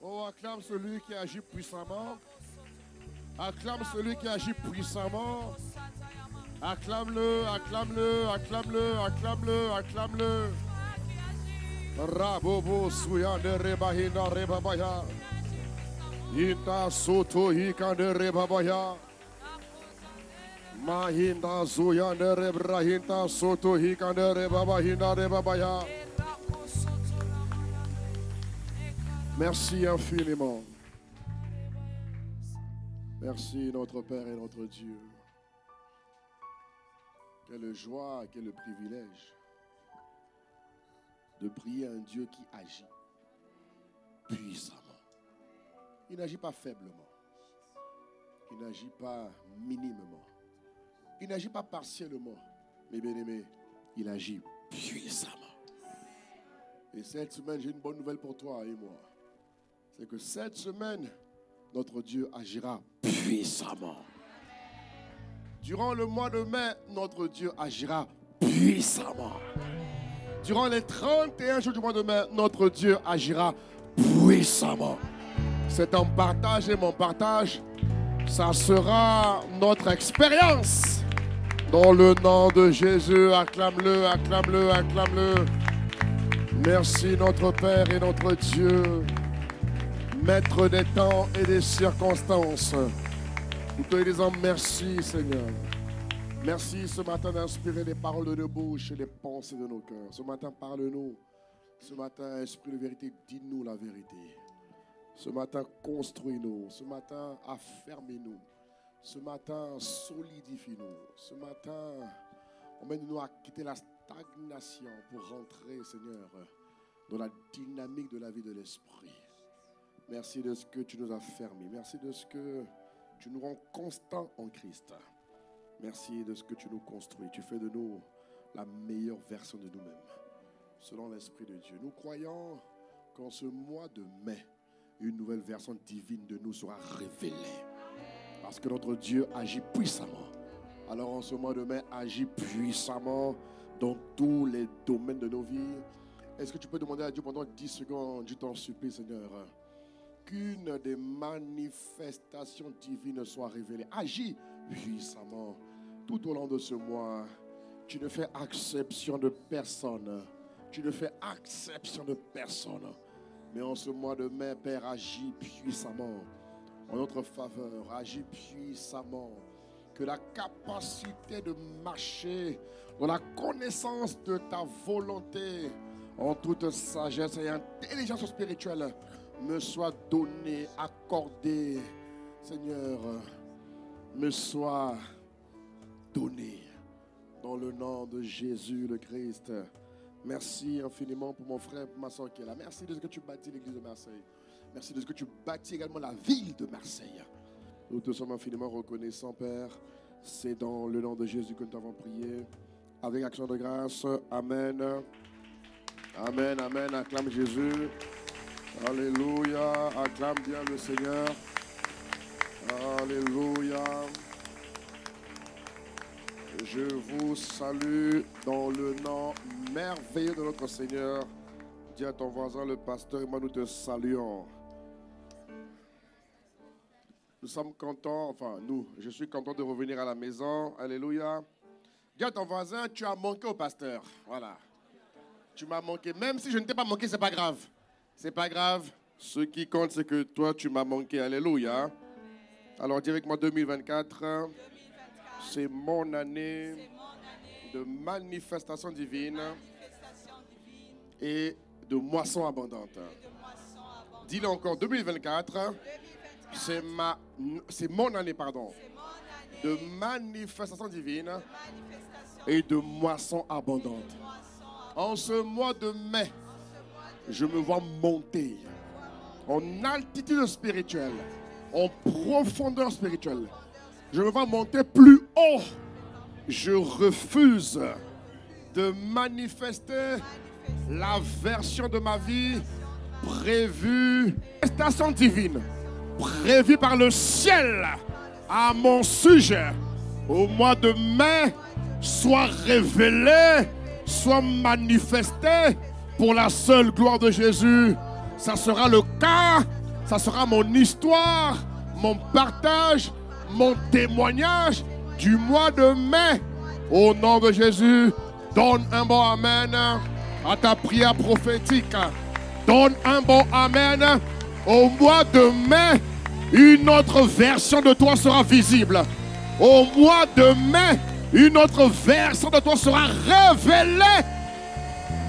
Oh, acclame celui qui agit puissamment. Acclame celui qui agit puissamment. Acclame-le, acclame-le, acclame-le, acclame-le, acclame-le. Rabobo suya de rebahina rebabaya. Ita soto hika de rebabaya. Mahinda zuya de rebrahinta soto hika de rebabahina rebabaya. Merci infiniment. Merci notre Père et notre Dieu. Quelle joie, quel privilège de prier un Dieu qui agit puissamment. Il n'agit pas faiblement. Il n'agit pas minimement. Il n'agit pas partiellement. Mais bien aimé, il agit puissamment. Et cette semaine, j'ai une bonne nouvelle pour toi et moi. C'est que cette semaine, notre Dieu agira puissamment. Durant le mois de mai, notre Dieu agira puissamment. Durant les 31 jours du mois de mai, notre Dieu agira puissamment. C'est ton partage et mon partage. Ça sera notre expérience. Dans le nom de Jésus, acclame-le, acclame-le, acclame-le. Merci notre Père et notre Dieu, Maître des temps et des circonstances. Nous te disons merci Seigneur. Merci ce matin d'inspirer les paroles de nos bouches et les pensées de nos cœurs. Ce matin, parle-nous. Ce matin, Esprit de vérité, dis-nous la vérité. Ce matin, construis-nous. Ce matin, affermis-nous. Ce matin, solidifie-nous. Ce matin, emmène-nous à quitter la stagnation pour rentrer, Seigneur, dans la dynamique de la vie de l'Esprit. Merci de ce que tu nous as fermés. Merci de ce que tu nous rends constants en Christ. Merci de ce que tu nous construis. Tu fais de nous la meilleure version de nous-mêmes, selon l'Esprit de Dieu. Nous croyons qu'en ce mois de mai, une nouvelle version divine de nous sera révélée. Parce que notre Dieu agit puissamment. Alors en ce mois de mai, agit puissamment dans tous les domaines de nos vies. Est-ce que tu peux demander à Dieu pendant 10 secondes, je t'en supplie Seigneur, qu'une des manifestations divines soit révélée. Agis puissamment tout au long de ce mois. Tu ne fais exception de personne. Tu ne fais exception de personne. Mais en ce mois de mai, Père, agis puissamment en notre faveur. Agis puissamment. Que la capacité de marcher dans la connaissance de ta volonté en toute sagesse et intelligence spirituelle me soit donnée, accordée, Seigneur, me soit donnée dans le nom de Jésus le Christ. Merci infiniment pour mon frère et pour ma soeur qui est là. Merci de ce que tu bâtis l'église de Marseille. Merci de ce que tu bâtis également la ville de Marseille. Nous te sommes infiniment reconnaissants, Père. C'est dans le nom de Jésus que nous t'avons prié. Avec action de grâce. Amen. Amen, amen. Acclame Jésus. Alléluia. Acclame bien le Seigneur. Alléluia. Je vous salue dans le nom merveilleux de notre Seigneur. Dis à ton voisin, le pasteur et moi, nous te saluons. Nous sommes contents, je suis content de revenir à la maison. Alléluia. Dis à ton voisin, tu as manqué au pasteur. Voilà. Tu m'as manqué. Même si je ne t'ai pas manqué, ce n'est pas grave. C'est pas grave. Ce qui compte, c'est que toi, tu m'as manqué. Alléluia. Alors, dis avec moi 2024. C'est mon année de manifestation divine et de moisson abondante. Dis-le encore, 2024, c'est mon année, de manifestation divine et de moisson abondante. En ce mois de mai, je me vois monter en altitude spirituelle, en profondeur spirituelle. Je me vois monter plus haut. Je refuse de manifester la version de ma vie prévue, manifestation divine, prévue par le ciel à mon sujet. Au mois de mai, soit révélée, soit manifestée pour la seule gloire de Jésus. Ça sera le cas, ça sera mon histoire, mon partage, mon témoignage du mois de mai. Au nom de Jésus, donne un bon amen à ta prière prophétique. Donne un bon amen. Au mois de mai, une autre version de toi sera visible. Au mois de mai, une autre version de toi sera révélée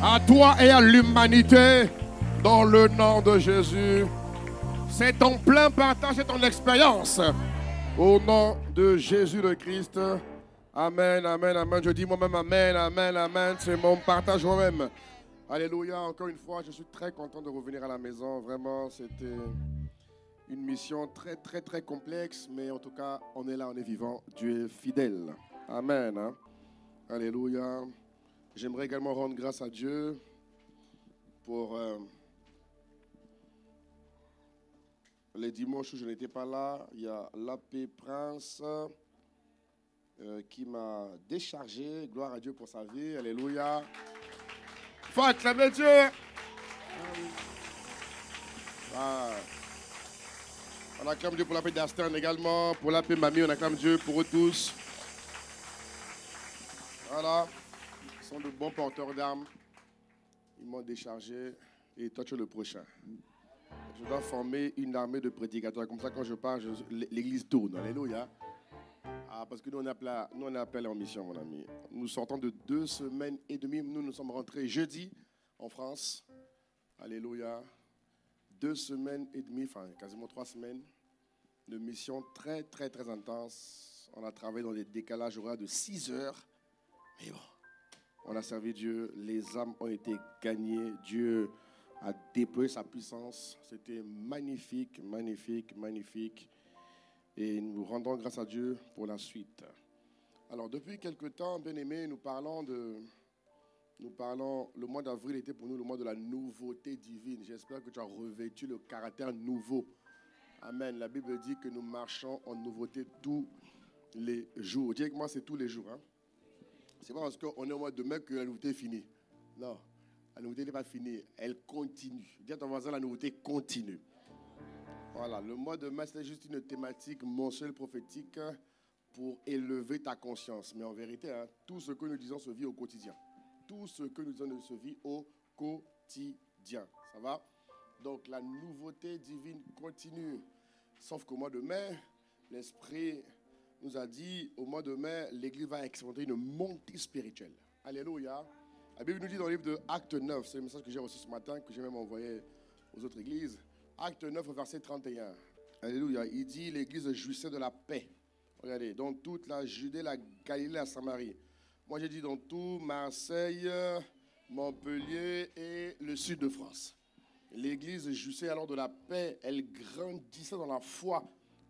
à toi et à l'humanité dans le nom de Jésus. C'est ton plein partage et ton expérience. Au nom de Jésus le Christ. Amen, amen, amen. Je dis moi-même amen, amen, amen. C'est mon partage moi-même. Alléluia. Encore une fois, je suis très content de revenir à la maison. Vraiment, c'était une mission très, très, très complexe. Mais en tout cas, on est là, on est vivant. Dieu est fidèle. Amen. Hein? Alléluia. J'aimerais également rendre grâce à Dieu pour les dimanches où je n'étais pas là. Il y a l'AP Prince qui m'a déchargé. Gloire à Dieu pour sa vie. Alléluia. Faut acclamer Dieu. Ah. On acclame Dieu pour l'AP d'Aston également. Pour l'AP Mamie, on acclame Dieu pour eux tous. Voilà. Ils sont de bons porteurs d'armes. Ils m'ont déchargé. Et toi, tu es le prochain. Je dois former une armée de prédicateurs. Comme ça, quand je pars, l'église tourne. Alléluia. Ah, parce que nous, on est appelés en mission, mon ami. Nous sortons de 2 semaines et demie. Nous sommes rentrés jeudi en France. Alléluia. 2 semaines et demie, enfin quasiment 3 semaines de mission très, très, très intense. On a travaillé dans des décalages horaires de 6 heures. Mais bon, on a servi Dieu. Les âmes ont été gagnées. Dieu a déployé sa puissance. C'était magnifique, magnifique, magnifique. Et nous rendons grâce à Dieu pour la suite. Alors, depuis quelque temps, bien-aimés, le mois d'avril était pour nous le mois de la nouveauté divine. J'espère que tu as revêtu le caractère nouveau. Amen. La Bible dit que nous marchons en nouveauté tous les jours. Dis avec moi, c'est tous les jours. Hein? C'est pas parce qu'on est au mois de mai que la nouveauté est finie. Non, la nouveauté n'est pas finie. Elle continue. Dis à ton voisin, la nouveauté continue. Voilà, le mois de mai, c'était juste une thématique mensuelle prophétique pour élever ta conscience. Mais en vérité, hein, tout ce que nous disons se vit au quotidien. Tout ce que nous disons se vit au quotidien. Ça va? Donc, la nouveauté divine continue. Sauf qu'au mois de mai, l'Esprit nous a dit, au mois de mai, l'Église va expérimenter une montée spirituelle. Alléluia. La Bible nous dit dans le livre de Acte 9, c'est le message que j'ai reçu ce matin, que j'ai même envoyé aux autres églises. Acte 9, verset 31. Alléluia. Il dit, l'Église jouissait de la paix. Regardez, dans toute la Judée, la Galilée, la Samarie. Moi, j'ai dit dans tout Marseille, Montpellier et le sud de France. L'Église jouissait alors de la paix. Elle grandissait dans la foi,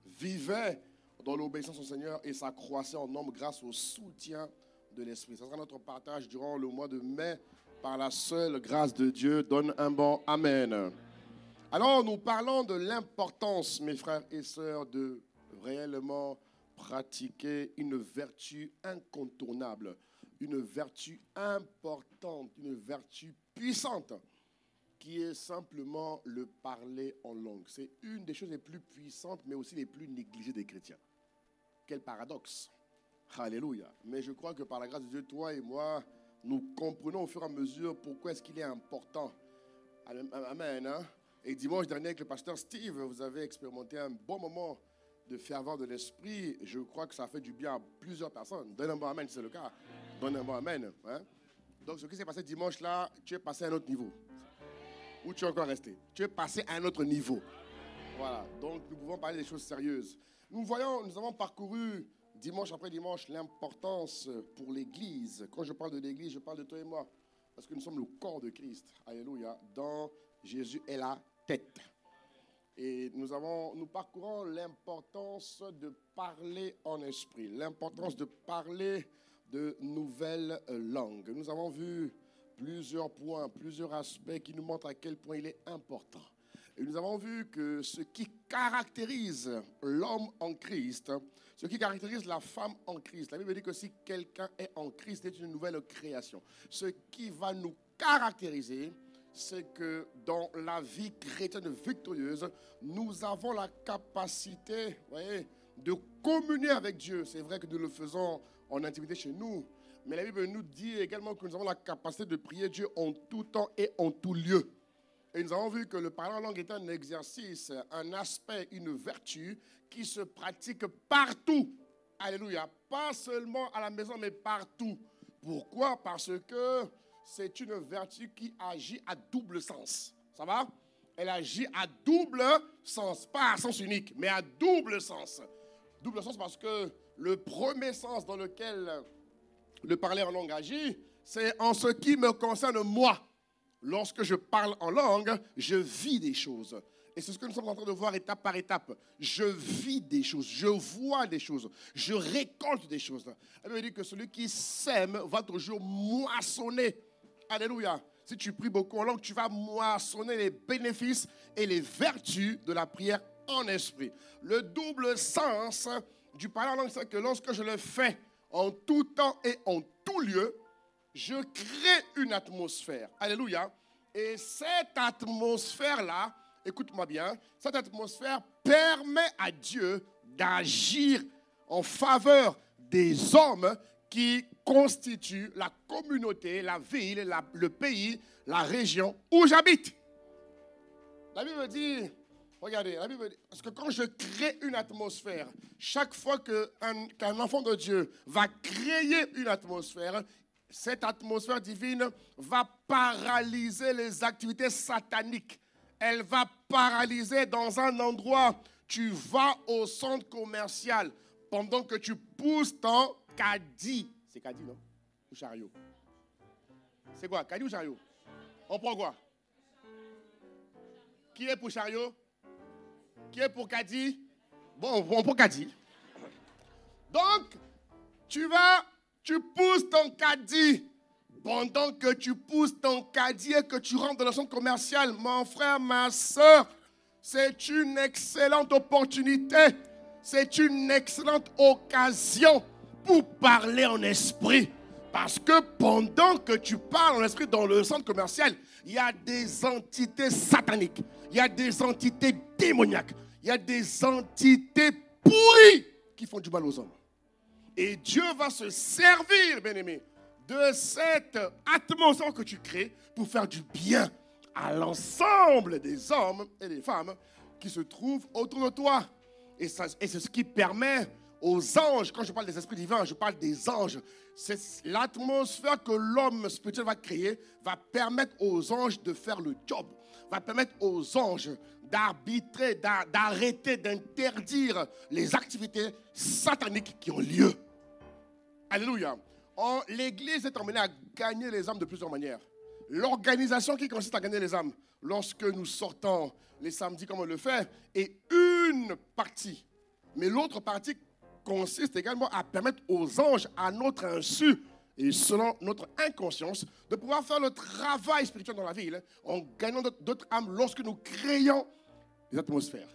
vivait dans l'obéissance au Seigneur et s'accroissait en nombre grâce au soutien de l'Esprit. Ce sera notre partage durant le mois de mai par la seule grâce de Dieu. Donne un bon Amen. Alors, nous parlons de l'importance, mes frères et sœurs, de réellement pratiquer une vertu incontournable, une vertu importante, une vertu puissante, qui est simplement le parler en langue. C'est une des choses les plus puissantes, mais aussi les plus négligées des chrétiens. Quel paradoxe. Alléluia. Mais je crois que par la grâce de Dieu, toi et moi, nous comprenons au fur et à mesure pourquoi est-ce qu'il est important. Amen. Hein? Et dimanche dernier, avec le pasteur Steve, vous avez expérimenté un bon moment de ferveur de l'esprit. Je crois que ça fait du bien à plusieurs personnes. Donne un bon amen si c'est le cas. Donne un bon amen. Hein? Donc, ce qui s'est passé dimanche là, tu es passé à un autre niveau. Où tu es encore resté? Tu es passé à un autre niveau. Voilà. Donc, nous pouvons parler des choses sérieuses. Nous avons parcouru dimanche après dimanche l'importance pour l'Église. Quand je parle de l'Église, je parle de toi et moi. Parce que nous sommes le corps de Christ. Alléluia. Dans Jésus est la tête. Et nous parcourons l'importance de parler en esprit, l'importance de parler de nouvelles langues. Nous avons vu plusieurs points, plusieurs aspects qui nous montrent à quel point il est important. Et nous avons vu que ce qui caractérise l'homme en Christ, ce qui caractérise la femme en Christ, la Bible dit que si quelqu'un est en Christ, c'est une nouvelle création. Ce qui va nous caractériser, c'est que dans la vie chrétienne victorieuse, nous avons la capacité, voyez, de communier avec Dieu. C'est vrai que nous le faisons en intimité chez nous, mais la Bible nous dit également que nous avons la capacité de prier Dieu en tout temps et en tout lieu. Et nous avons vu que le parler en langue est un exercice, un aspect, une vertu qui se pratique partout. Alléluia. Pas seulement à la maison, mais partout. Pourquoi? Parce que c'est une vertu qui agit à double sens. Ça va? Elle agit à double sens. Pas à sens unique, mais à double sens. Double sens parce que le premier sens dans lequel le parler en langue agit, c'est en ce qui me concerne moi. Lorsque je parle en langue, je vis des choses. Et c'est ce que nous sommes en train de voir étape par étape. Je vis des choses, je vois des choses, je récolte des choses. Elle me dit que celui qui sème va toujours moissonner. Alléluia. Si tu pries beaucoup en langue, tu vas moissonner les bénéfices et les vertus de la prière en esprit. Le double sens du parler en langue, c'est que lorsque je le fais en tout temps et en tout lieu, je crée une atmosphère. Alléluia. Et cette atmosphère-là, écoute-moi bien, cette atmosphère permet à Dieu d'agir en faveur des hommes qui constituent la communauté, la ville, le pays, la région où j'habite. La Bible dit, regardez, la Bible dit, parce que quand je crée une atmosphère, chaque fois qu'un enfant de Dieu va créer une atmosphère, cette atmosphère divine va paralyser les activités sataniques. Elle va paralyser dans un endroit. Tu vas au centre commercial pendant que tu pousses ton caddie. C'est caddie, non? Ou chariot? C'est quoi? Caddie ou chariot? On prend quoi? Qui est pour chariot? Qui est pour caddie? Bon, on prend caddie. Donc, tu pousses ton caddie. Pendant que tu pousses ton caddie et que tu rentres dans le centre commercial, mon frère, ma soeur, c'est une excellente opportunité. C'est une excellente occasion pour parler en esprit. Parce que pendant que tu parles en esprit dans le centre commercial, il y a des entités sataniques, il y a des entités démoniaques, il y a des entités pourries qui font du mal aux hommes. Et Dieu va se servir, bien-aimé, de cette atmosphère que tu crées pour faire du bien à l'ensemble des hommes et des femmes qui se trouvent autour de toi. Et c'est ce qui permet aux anges, quand je parle des esprits divins, je parle des anges. C'est l'atmosphère que l'homme spirituel va créer, va permettre aux anges de faire le job, va permettre aux anges d'arbitrer, d'arrêter, d'interdire les activités sataniques qui ont lieu. Alléluia. L'Église est emmenée à gagner les âmes de plusieurs manières. L'organisation qui consiste à gagner les âmes, lorsque nous sortons les samedis comme on le fait, est une partie. Mais l'autre partie consiste également à permettre aux anges, à notre insu et selon notre inconscience, de pouvoir faire le travail spirituel dans la ville en gagnant d'autres âmes lorsque nous créons des atmosphères.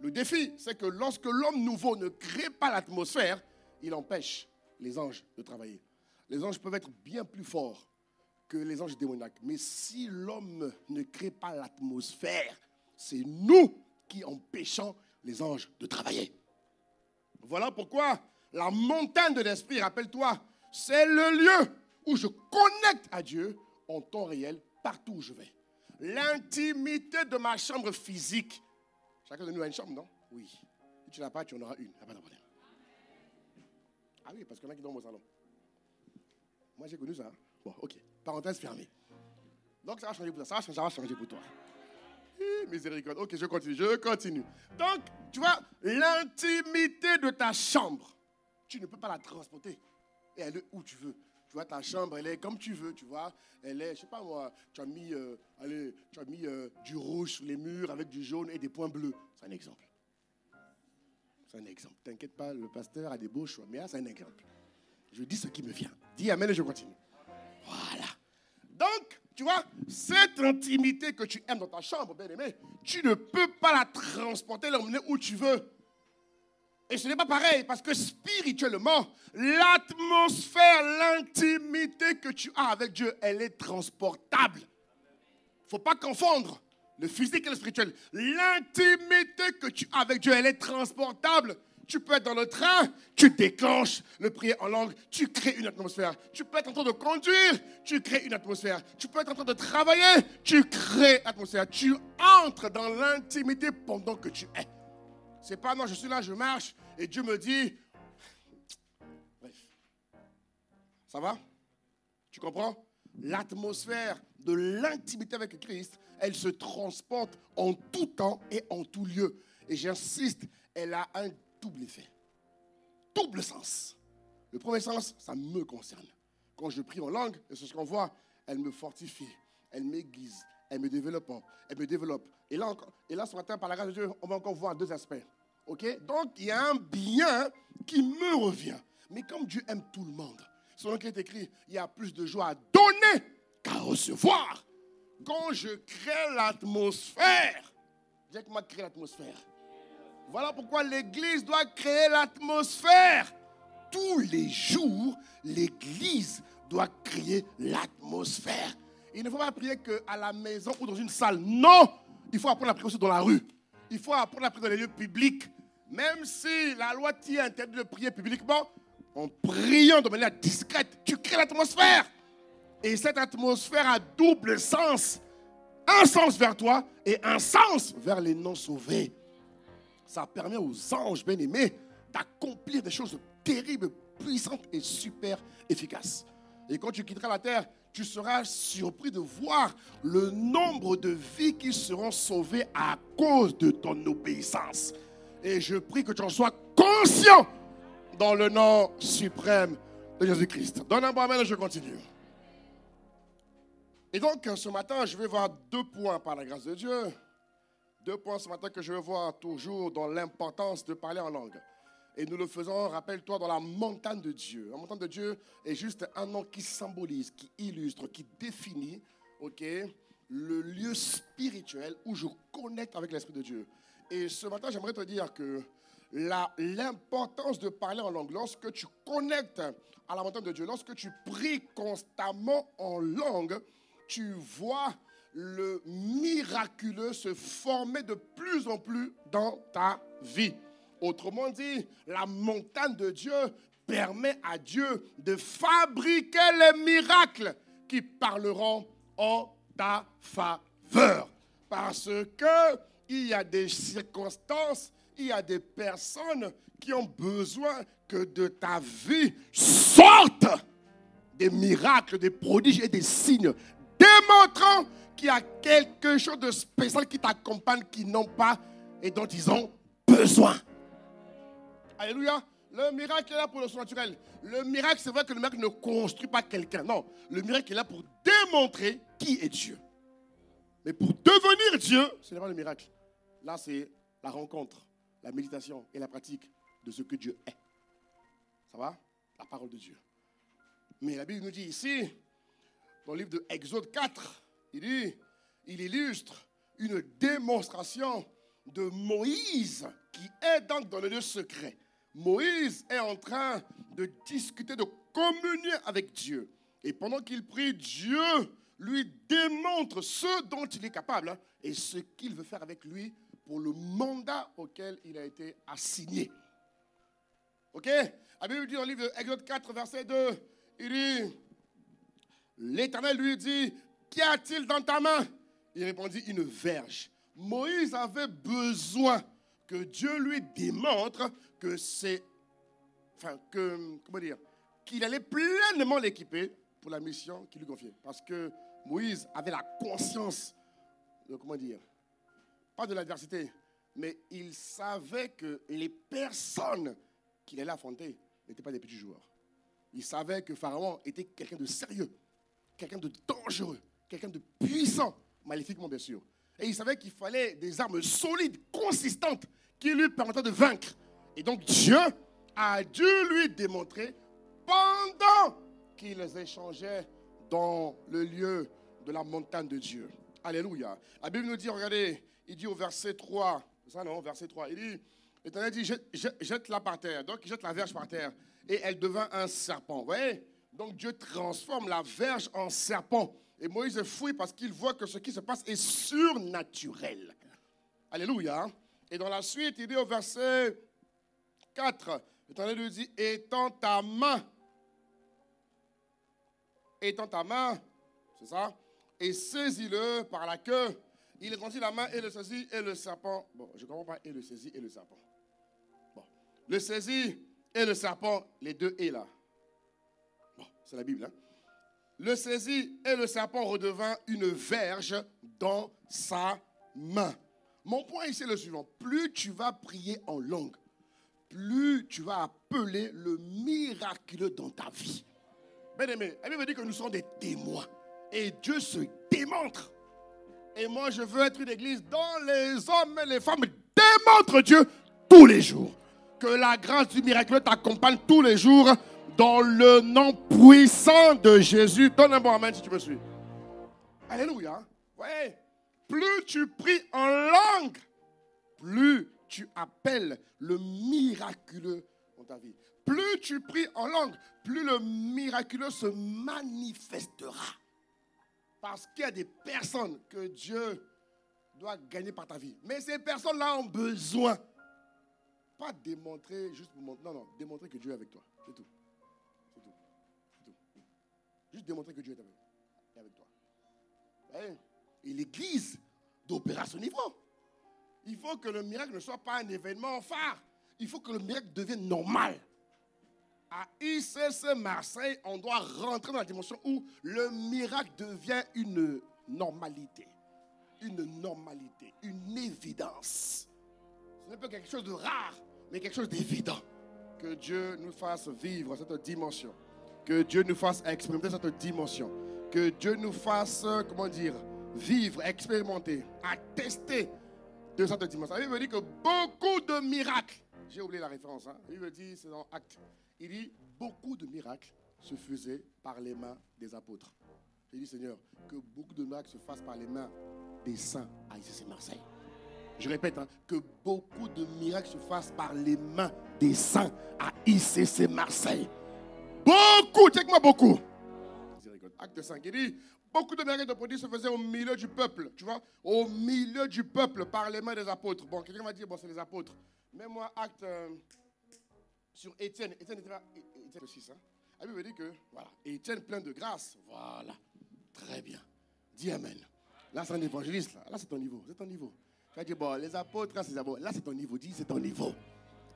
Le défi, c'est que lorsque l'homme nouveau ne crée pas l'atmosphère, il empêche les anges de travailler. Les anges peuvent être bien plus forts que les anges démoniaques. Mais si l'homme ne crée pas l'atmosphère, c'est nous qui empêchons les anges de travailler. Voilà pourquoi la montagne de l'esprit, rappelle-toi, c'est le lieu où je connecte à Dieu en temps réel, partout où je vais. L'intimité de ma chambre physique. Chacun de nous a une chambre, non? Oui. Si tu n'as pas, tu en auras une. Il n'y a pas de problème. Ah oui, parce qu'il y en a qui dorment au salon. Moi, j'ai connu ça. Bon, ok. Parenthèse fermée. Donc, ça va changer pour toi. Ça va changer pour toi. Miséricorde. Ok, je continue. Donc, tu vois, l'intimité de ta chambre, tu ne peux pas la transporter. Et elle est où tu veux. Tu vois, ta chambre, elle est comme tu veux, tu vois. Elle est, je sais pas moi, tu as mis du rouge sur les murs avec du jaune et des points bleus. C'est un exemple. C'est un exemple. T'inquiète pas, le pasteur a des beaux choix, mais là, c'est un exemple. Je dis ce qui me vient. Dis amen et je continue. Voilà. Donc, tu vois, cette intimité que tu aimes dans ta chambre, bien aimé, tu ne peux pas la transporter, l'emmener où tu veux. Et ce n'est pas pareil, parce que spirituellement, l'atmosphère, l'intimité que tu as avec Dieu, elle est transportable. ne faut pas confondre le physique et le spirituel. L'intimité que tu as avec Dieu, elle est transportable. Tu peux être dans le train, tu déclenches le prière en langue, tu crées une atmosphère. Tu peux être en train de conduire, tu crées une atmosphère. Tu peux être en train de travailler, tu crées une atmosphère. Tu entres dans l'intimité pendant que tu es. C'est pas non, je suis là, je marche et Dieu me dit. Bref. Ça va? Tu comprends? L'atmosphère de l'intimité avec Christ, elle se transporte en tout temps et en tout lieu. Et j'insiste, elle a un double effet. Double sens. Le premier sens, ça me concerne. Quand je prie en langue, et c'est ce qu'on voit, elle me fortifie, elle m'aiguise, elle me développe, Et là, ce matin, par la grâce de Dieu, on va encore voir deux aspects. Ok? Donc, il y a un bien qui me revient. Mais comme Dieu aime tout le monde, selon qu'il est écrit, il y a plus de joie à donner qu'à recevoir. Quand je crée l'atmosphère, dis que moi créer l'atmosphère. Voilà pourquoi l'Église doit créer l'atmosphère. Tous les jours, l'Église doit créer l'atmosphère. Il ne faut pas prier qu'à la maison ou dans une salle. Non, il faut apprendre à prier aussi dans la rue. Il faut apprendre à prier dans les lieux publics. Même si la loi t'y interdit de prier publiquement, en priant de manière discrète, tu crées l'atmosphère. Et cette atmosphère a double sens. Un sens vers toi et un sens vers les non-sauvés. Ça permet aux anges bien-aimés d'accomplir des choses terribles, puissantes et super efficaces. Et quand tu quitteras la terre, tu seras surpris de voir le nombre de vies qui seront sauvées à cause de ton obéissance. Et je prie que tu en sois conscient dans le nom suprême de Jésus-Christ. Donne un bon amen et je continue. Et donc, ce matin, je vais voir 2 points par la grâce de Dieu. 2 points ce matin que je vais voir toujours dans l'importance de parler en langue. Et nous le faisons, rappelle-toi, dans la montagne de Dieu. La montagne de Dieu est juste un nom qui symbolise, qui illustre, qui définit, le lieu spirituel où je connecte avec l'Esprit de Dieu. Et ce matin, j'aimerais te dire que l'importance de parler en langue, lorsque tu connectes à la montagne de Dieu, lorsque tu pries constamment en langue, tu vois le miraculeux se former de plus en plus dans ta vie. Autrement dit, la montagne de Dieu permet à Dieu de fabriquer les miracles qui parleront en ta faveur. Parce qu'il y a des circonstances, il y a des personnes qui ont besoin que de ta vie sortent des miracles, des prodiges et des signes, démontrant qu'il y a quelque chose de spécial qui t'accompagne, qu'ils n'ont pas et dont ils ont besoin. Alléluia. Le miracle est là pour le surnaturel. Le miracle, c'est vrai que le miracle ne construit pas quelqu'un. Non, le miracle est là pour démontrer qui est Dieu. Mais pour devenir Dieu, ce n'est pas le miracle. Là, c'est la rencontre, la méditation et la pratique de ce que Dieu est. Ça va? La parole de Dieu. Mais la Bible nous dit ici, dans le livre de Exode 4, il illustre une démonstration de Moïse qui est donc dans le lieu secret. Moïse est en train de discuter, de communier avec Dieu. Et pendant qu'il prie, Dieu lui démontre ce dont il est capable et ce qu'il veut faire avec lui pour le mandat auquel il a été assigné. Ok? La Bible dit dans le livre d'Exode 4, verset 2, il dit, l'Éternel lui dit, qu'y a-t-il dans ta main? Il répondit, une verge. Moïse avait besoin que Dieu lui démontre que qu'il allait pleinement l'équiper pour la mission qu'il lui confiait. Parce que Moïse avait la conscience de, pas de l'adversité, mais il savait que les personnes qu'il allait affronter n'étaient pas des petits joueurs. Il savait que Pharaon était quelqu'un de sérieux, quelqu'un de dangereux, quelqu'un de puissant, maléfiquement bien sûr. Et il savait qu'il fallait des armes solides, consistantes, qui lui permettaient de vaincre. Et donc Dieu a dû lui démontrer pendant qu'ils échangeaient dans le lieu de la montagne de Dieu. Alléluia. La Bible nous dit, regardez, il dit au verset 3, ça non, verset 3, il dit, l'Éternel dit, jette-la par terre. Donc il jette la verge par terre et elle devint un serpent. Vous voyez? Donc Dieu transforme la verge en serpent. Et Moïse fouille parce qu'il voit que ce qui se passe est surnaturel. Alléluia. Et dans la suite, il dit au verset 4, l'Éternel lui dit, étends ta main, c'est ça, et saisis-le par la queue. Il étendit la main et le saisit, et le serpent, bon, je ne comprends pas, et le saisit et le serpent. Bon, le saisit et le serpent, les deux et là. Bon, c'est la Bible, hein. Le saisit et le serpent redevint une verge dans sa main. Mon point ici est le suivant. Plus tu vas prier en langue, plus tu vas appeler le miraculeux dans ta vie. Bien aimé, la Bible dit que nous sommes des témoins. Et Dieu se démontre. Et moi, je veux être une église dont les hommes et les femmes démontrent Dieu tous les jours. Que la grâce du miraculeux t'accompagne tous les jours dans le nom puissant de Jésus. Donne un bon amen si tu me suis. Alléluia. Ouais. Plus tu pries en langue, plus tu appelles le miraculeux dans ta vie. Plus tu pries en langue, plus le miraculeux se manifestera. Parce qu'il y a des personnes que Dieu doit gagner par ta vie. Mais ces personnes-là ont besoin. Pas démontrer juste pour montrer. Non, démontrer que Dieu est avec toi. C'est tout. C'est tout. C'est tout. Juste démontrer que Dieu est avec toi. Et l'église doit opérer à ce niveau. Il faut que le miracle ne soit pas un événement phare. Il faut que le miracle devienne normal. À ICC Marseille, on doit rentrer dans la dimension où le miracle devient une normalité. Une normalité, une évidence. Ce n'est pas quelque chose de rare, mais quelque chose d'évident. Que Dieu nous fasse vivre cette dimension. Que Dieu nous fasse expérimenter cette dimension. Que Dieu nous fasse, vivre, expérimenter, attester de cette dimension. La Bible dit que beaucoup de miracles, j'ai oublié la référence, hein? La Bible dit, c'est dans Actes. Il dit, beaucoup de miracles se faisaient par les mains des apôtres. J'ai dit, Seigneur, que beaucoup de miracles se fassent par les mains des saints à ICC Marseille. Je répète, hein, que beaucoup de miracles se fassent par les mains des saints à ICC Marseille. Beaucoup, check-moi beaucoup. Acte 5, il dit, beaucoup de miracles de prodiges se faisaient au milieu du peuple. Tu vois, au milieu du peuple par les mains des apôtres. Bon, quelqu'un va dire, bon, c'est les apôtres. Mais moi, acte sur Étienne. Étienne était 6. Hein. La Bible dit que, voilà, Étienne plein de grâce. Voilà, très bien. Dis amen. Là, c'est un évangéliste. Là, c'est ton niveau. C'est ton niveau. Tu vas dire, bon, les apôtres, là, c'est bon. Là, c'est ton niveau. Dis, c'est ton niveau.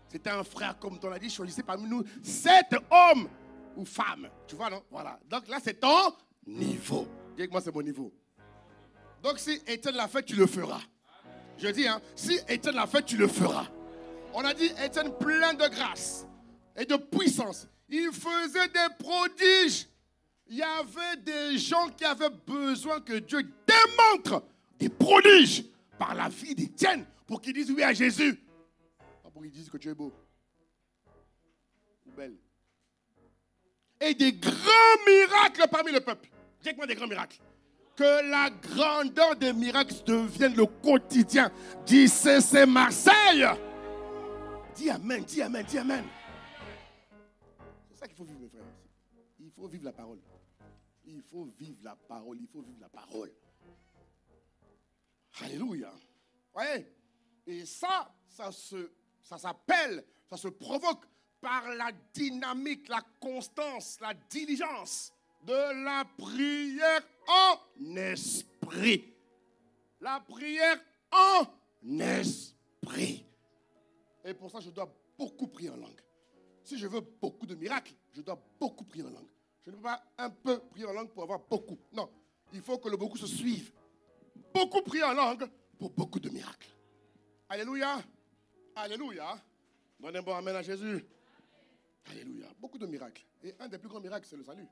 C'était un frère, comme on l'a dit, choisissez parmi nous 7 hommes ou femmes. Tu vois, non? Voilà. Donc là, c'est ton niveau. Dis que moi, c'est mon niveau. Donc, si Étienne l'a fait, tu le feras. Je dis, hein, si Étienne l'a fait, tu le feras. On a dit Étienne plein de grâce et de puissance. Il faisait des prodiges. Il y avait des gens qui avaient besoin que Dieu démontre des prodiges par la vie d'Étienne pour qu'ils disent oui à Jésus. Pas pour qu'ils disent que tu es beau ou belle. Et des grands miracles parmi le peuple. Dis-moi des grands miracles. Que la grandeur des miracles devienne le quotidien d'ICC Marseille. Dis amen, dis amen, dis amen. C'est ça qu'il faut vivre, mes frères. Il faut vivre la parole. Il faut vivre la parole. Il faut vivre la parole. Alléluia. Ouais. Et ça s'appelle, ça se provoque par la dynamique, la constance, la diligence de la prière en esprit. La prière en esprit. Et pour ça, je dois beaucoup prier en langue. Si je veux beaucoup de miracles, je dois beaucoup prier en langue. Je ne peux pas un peu prier en langue pour avoir beaucoup. Non, il faut que le beaucoup se suive. Beaucoup prier en langue pour beaucoup de miracles. Alléluia. Alléluia. Donne un bon amen à Jésus. Alléluia. Beaucoup de miracles. Et un des plus grands miracles, c'est le salut.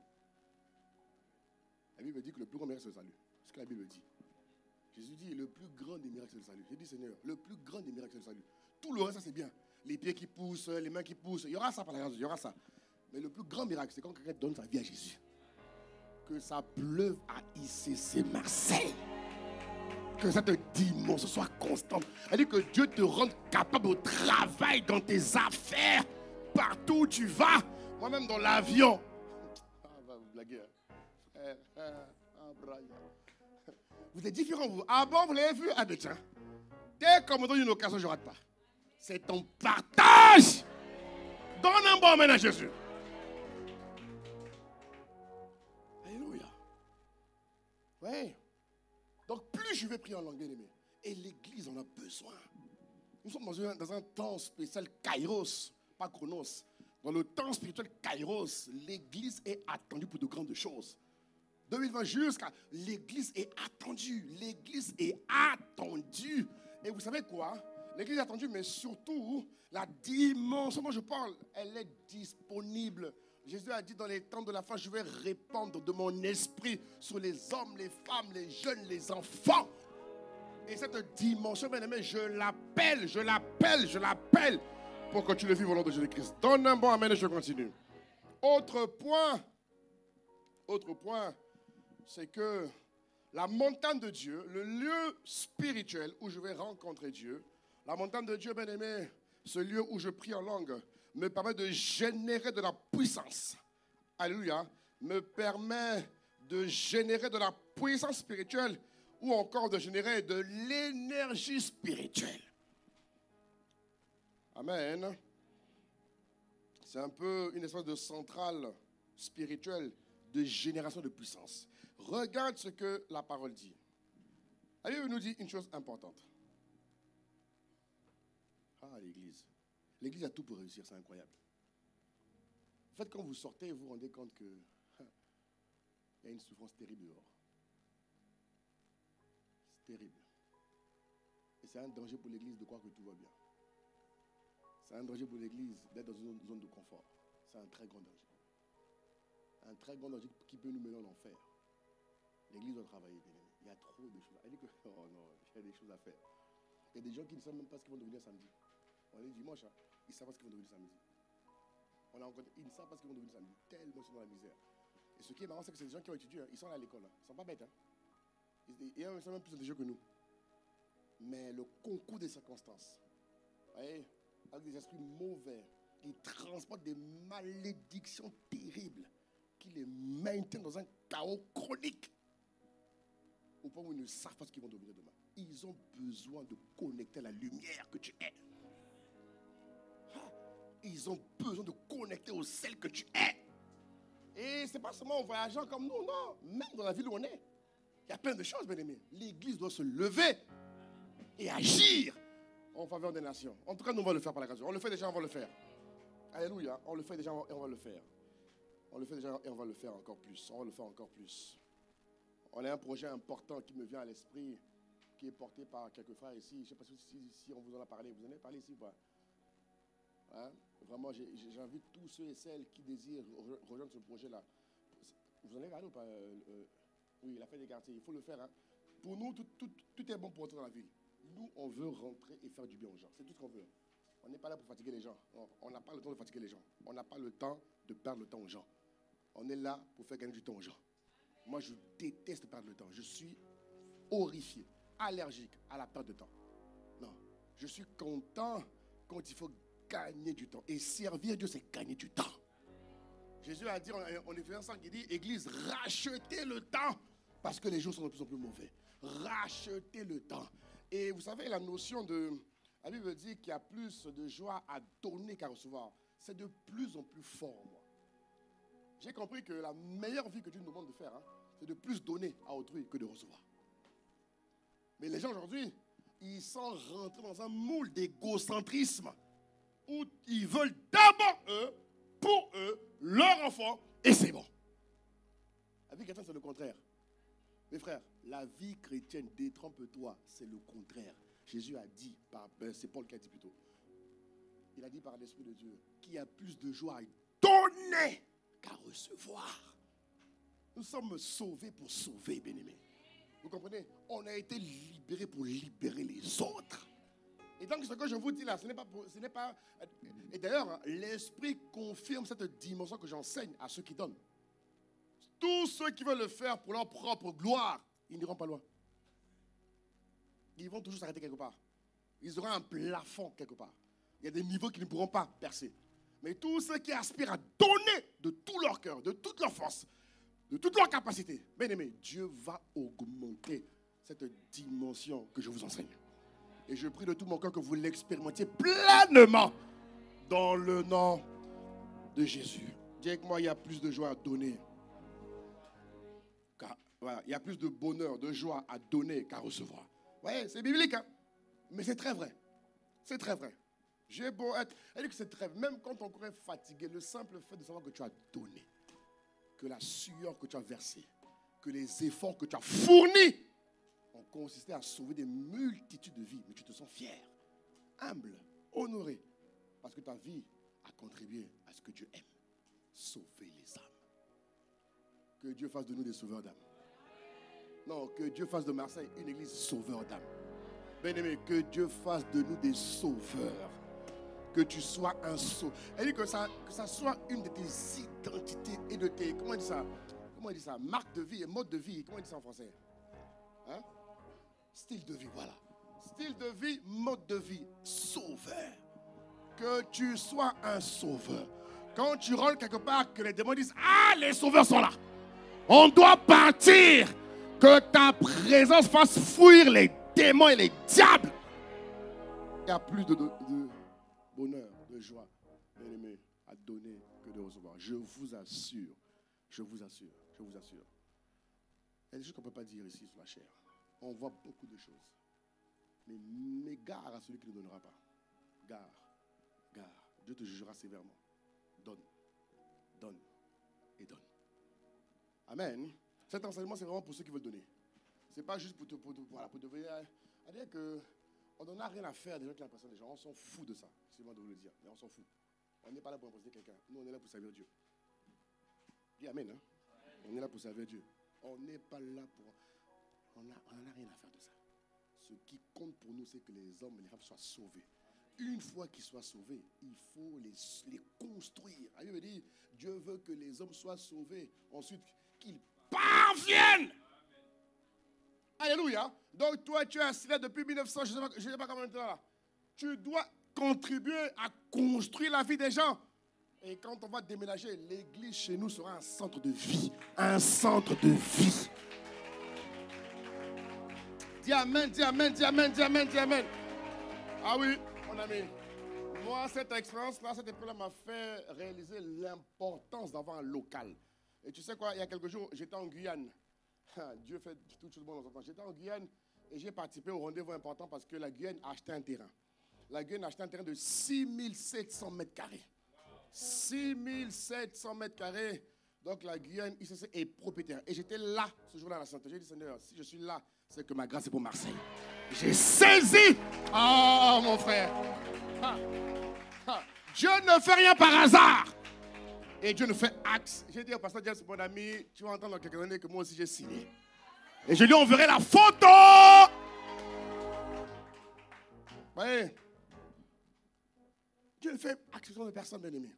La Bible dit que le plus grand miracle, c'est le salut. C'est ce que la Bible dit. Jésus dit, le plus grand des miracles, c'est le salut. J'ai dit, Seigneur, le plus grand des miracles, c'est le salut. Tout le reste, ça c'est bien. Les pieds qui poussent, les mains qui poussent. Il y aura ça par la grâce, il y aura ça. Mais le plus grand miracle, c'est quand quelqu'un donne sa vie à Jésus. Que ça pleuve à ICC Marseille. Que cette dimension soit constante. Elle dit que Dieu te rende capable au travail dans tes affaires. Partout où tu vas. Moi-même dans l'avion. Ah, va vous blaguer. Vous êtes différents, vous. Ah bon, vous l'avez vu? Ah ben tiens. Dès qu'on me donne une occasion, je ne rate pas. C'est ton partage. Donne un bon amen à Jésus. Alléluia. Oui. Donc plus je vais prier en langue, bien aimé. Et l'église en a besoin. Nous sommes dans un temps spécial Kairos, pas Chronos. Dans le temps spirituel Kairos, l'église est attendue pour de grandes choses. 2020 jusqu'à... L'église est attendue. L'église est attendue. Et vous savez quoi? L'église est attendue, mais surtout, la dimension dont je parle, elle est disponible. Jésus a dit dans les temps de la fin, je vais répandre de mon esprit sur les hommes, les femmes, les jeunes, les enfants. Et cette dimension, bien aimé, je l'appelle pour que tu le vives au nom de Jésus-Christ. Donne un bon amen et je continue. Autre point, c'est que la montagne de Dieu, le lieu spirituel où je vais rencontrer Dieu, la montagne de Dieu, bien aimé, ce lieu où je prie en langue, me permet de générer de la puissance. Alléluia. Me permet de générer de la puissance spirituelle ou encore de générer de l'énergie spirituelle. Amen. C'est un peu une espèce de centrale spirituelle de génération de puissance. Regarde ce que la parole dit. La Bible nous dit une chose importante. Ah, l'église. L'église a tout pour réussir, c'est incroyable. En fait, quand vous sortez, vous vous rendez compte que il y a une souffrance terrible dehors. C'est terrible. Et c'est un danger pour l'église de croire que tout va bien. C'est un danger pour l'église d'être dans une zone de confort. C'est un très grand danger. Un très grand danger qui peut nous mener en enfer. L'église doit travailler, bien aimé. Il y a trop de choses. Elle dit que, oh non, il y a des choses à faire. Il y a des gens qui ne savent même pas ce qu'ils vont devenir samedi. On est dimanche, hein, ils ne savent pas ce qu'ils vont devenir samedi. Ils ne savent pas ce qu'ils vont devenir samedi. Tellement ils sont dans la misère. Et ce qui est marrant, c'est que c'est des gens qui ont étudié, hein, ils sont à l'école. Hein. Ils ne sont pas bêtes. Hein. Ils sont même plus intelligents que nous. Mais le concours des circonstances, vous voyez, avec des esprits mauvais, qui transportent des malédictions terribles, qui les maintiennent dans un chaos chronique, au point où ils ne savent pas ce qu'ils vont devenir demain. Ils ont besoin de connecter à la lumière que tu es. Ils ont besoin de connecter au sel que tu es. Et ce n'est pas seulement en voyageant comme nous, non. Même dans la ville où on est, il y a plein de choses, bien aimés. L'église doit se lever et agir en faveur des nations. En tout cas, nous, on va le faire par la grâce. On le fait déjà, on va le faire. Alléluia. On le fait déjà et on va le faire. On le fait déjà et on va le faire encore plus. On va le faire encore plus. On a un projet important qui me vient à l'esprit, qui est porté par quelques frères ici. Je ne sais pas si on vous en a parlé. Vous en avez parlé ici ou pas? Hein? Vraiment, j'invite tous ceux et celles qui désirent rejoindre ce projet-là. Vous en avez parlé ou pas? Oui, la fête des quartiers, il faut le faire. Hein? Pour nous, tout est bon pour entrer dans la ville. Nous, on veut rentrer et faire du bien aux gens. C'est tout ce qu'on veut. On n'est pas là pour fatiguer les gens. On n'a pas le temps de fatiguer les gens. On n'a pas le temps de perdre le temps aux gens. On est là pour faire gagner du temps aux gens. Moi, je déteste perdre le temps. Je suis horrifié, allergique à la perte de temps. Non, je suis content quand il faut gagner du temps. Et servir Dieu, c'est gagner du temps. Jésus a dit en Éphésiens 5, il dit, Église, rachetez le temps parce que les jours sont de plus en plus mauvais. Rachetez le temps. Et vous savez, la notion de... La Bible dit qu'il y a plus de joie à donner qu'à recevoir. C'est de plus en plus fort, moi. J'ai compris que la meilleure vie que Dieu nous demande de faire, hein, c'est de plus donner à autrui que de recevoir. Mais les gens aujourd'hui, ils sont rentrés dans un moule d'égocentrisme où ils veulent d'abord eux, pour eux, leur enfant, et c'est bon. La vie chrétienne, c'est le contraire. Mes frères, la vie chrétienne, détrompe-toi, c'est le contraire. Jésus a dit, c'est Paul qui a dit plutôt, il a dit par l'Esprit de Dieu, qu'il y a plus de joie à donner qu'à recevoir. Nous sommes sauvés pour sauver, bien-aimés. Vous comprenez? On a été libérés pour libérer les autres. Et donc, ce que je vous dis là, ce n'est pas... Et d'ailleurs, l'Esprit confirme cette dimension que j'enseigne à ceux qui donnent. Tous ceux qui veulent le faire pour leur propre gloire, ils n'iront pas loin. Ils vont toujours s'arrêter quelque part. Ils auront un plafond quelque part. Il y a des niveaux qu'ils ne pourront pas percer. Mais tous ceux qui aspirent à donner de tout leur cœur, de toute leur force, de toute leur capacité. Bien aimé, Dieu va augmenter cette dimension que je vous enseigne. Et je prie de tout mon cœur que vous l'expérimentiez pleinement dans le nom de Jésus. Dis avec moi, il y a plus de joie à donner. Voilà, il y a plus de bonheur, de joie à donner qu'à recevoir. Vous voyez, c'est biblique, hein? Mais c'est très vrai. C'est très vrai. J'ai beau être... Elle dit que c'est très vrai. Même quand on est fatigué, le simple fait de savoir que tu as donné, que la sueur que tu as versée, que les efforts que tu as fournis ont consisté à sauver des multitudes de vies. Mais tu te sens fier, humble, honoré, parce que ta vie a contribué à ce que Dieu aime. Sauver les âmes. Que Dieu fasse de nous des sauveurs d'âmes. Non, que Dieu fasse de Marseille une église sauveur d'âmes. Bien-aimé, que Dieu fasse de nous des sauveurs. Que tu sois un sauveur. Elle dit que ça soit une de tes identités et de tes... Comment on dit ça? Marque de vie et mode de vie. Comment on dit ça en français? Hein? Style de vie, voilà. Style de vie, mode de vie. Sauveur. Que tu sois un sauveur. Quand tu rentres quelque part, que les démons disent, ah, les sauveurs sont là. On doit partir. Que ta présence fasse fuir les démons et les diables. Il y a plus de bonheur, de joie, bien aimé, à donner que de recevoir. Je vous assure, je vous assure, je vous assure. Il y a des choses qu'on ne peut pas dire ici sur la chair. On voit beaucoup de choses. Mais gare à celui qui ne donnera pas. Gare, gare. Dieu te jugera sévèrement. Donne, donne et donne. Amen. Cet enseignement, c'est vraiment pour ceux qui veulent donner. Ce n'est pas juste pour devenir... C'est-à-dire qu'on n'en a rien à faire des gens qui impressionnent les gens. On s'en fout de ça. C'est moi de vous le dire. Mais on s'en fout. On n'est pas là pour impressionner quelqu'un. Nous, on est là pour servir Dieu. Dis amen. Hein? On est là pour servir Dieu. On n'est pas là pour... On n'en a rien à faire de ça. Ce qui compte pour nous, c'est que les hommes et les femmes soient sauvés. Une fois qu'ils soient sauvés, il faut les construire. La Bible dit, Dieu veut que les hommes soient sauvés. Ensuite, qu'ils parviennent. Alléluia. Donc toi, tu es assis là depuis 1900, je ne sais pas comment tu es là. Tu dois contribuer à construire la vie des gens. Et quand on va déménager, l'église chez nous sera un centre de vie. Un centre de vie. Dis amen, dis amen, dis amen, dis amen, dis amen. Ah oui, mon ami. Moi, cette expérience-là, cette épreuve-là m'a fait réaliser l'importance d'avoir un local. Et tu sais quoi, il y a quelques jours, j'étais en Guyane. Dieu fait toutes choses bonnes dans son temps. J'étais en Guyane et j'ai participé au rendez-vous important parce que la Guyane a acheté un terrain. La Guyane a acheté un terrain de 6700 mètres carrés. 6700 mètres carrés. Donc la Guyane ICC est propriétaire. Et j'étais là ce jour-là à la santé. J'ai dit, Seigneur, si je suis là, c'est que ma grâce est pour Marseille. J'ai saisi. Oh mon frère. Dieu ne fait rien par hasard. Et Dieu nous fait axe. J'ai dit au pasteur James, mon ami, tu vas entendre dans quelques années que moi aussi j'ai signé. Et je lui enverrai la photo. Oui. Dieu ne fait action de personne, bien aimé.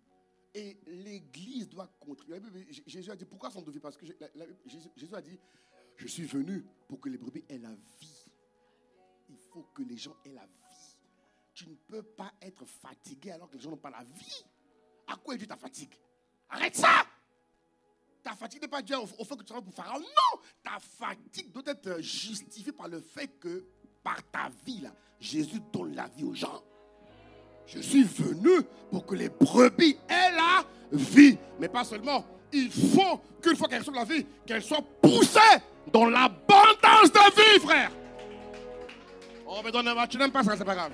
Et l'église doit contribuer. Jésus a dit, pourquoi son vie? Parce que Jésus a dit, je suis venu pour que les brebis aient la vie. Il faut que les gens aient la vie. Tu ne peux pas être fatigué alors que les gens n'ont pas la vie. À quoi est due ta fatigue? Arrête ça! Ta fatigue n'est pas due au fait que tu travailles pour Pharaon. Non! Ta fatigue doit être justifiée par le fait que, par ta vie, là, Jésus donne la vie aux gens. Je suis venu pour que les brebis aient la vie. Mais pas seulement. Il faut qu'une fois qu'elles reçoivent la vie, qu'elles soient poussées dans l'abondance de vie, frère. Oh, mais tu n'aimes pas ça, c'est pas grave.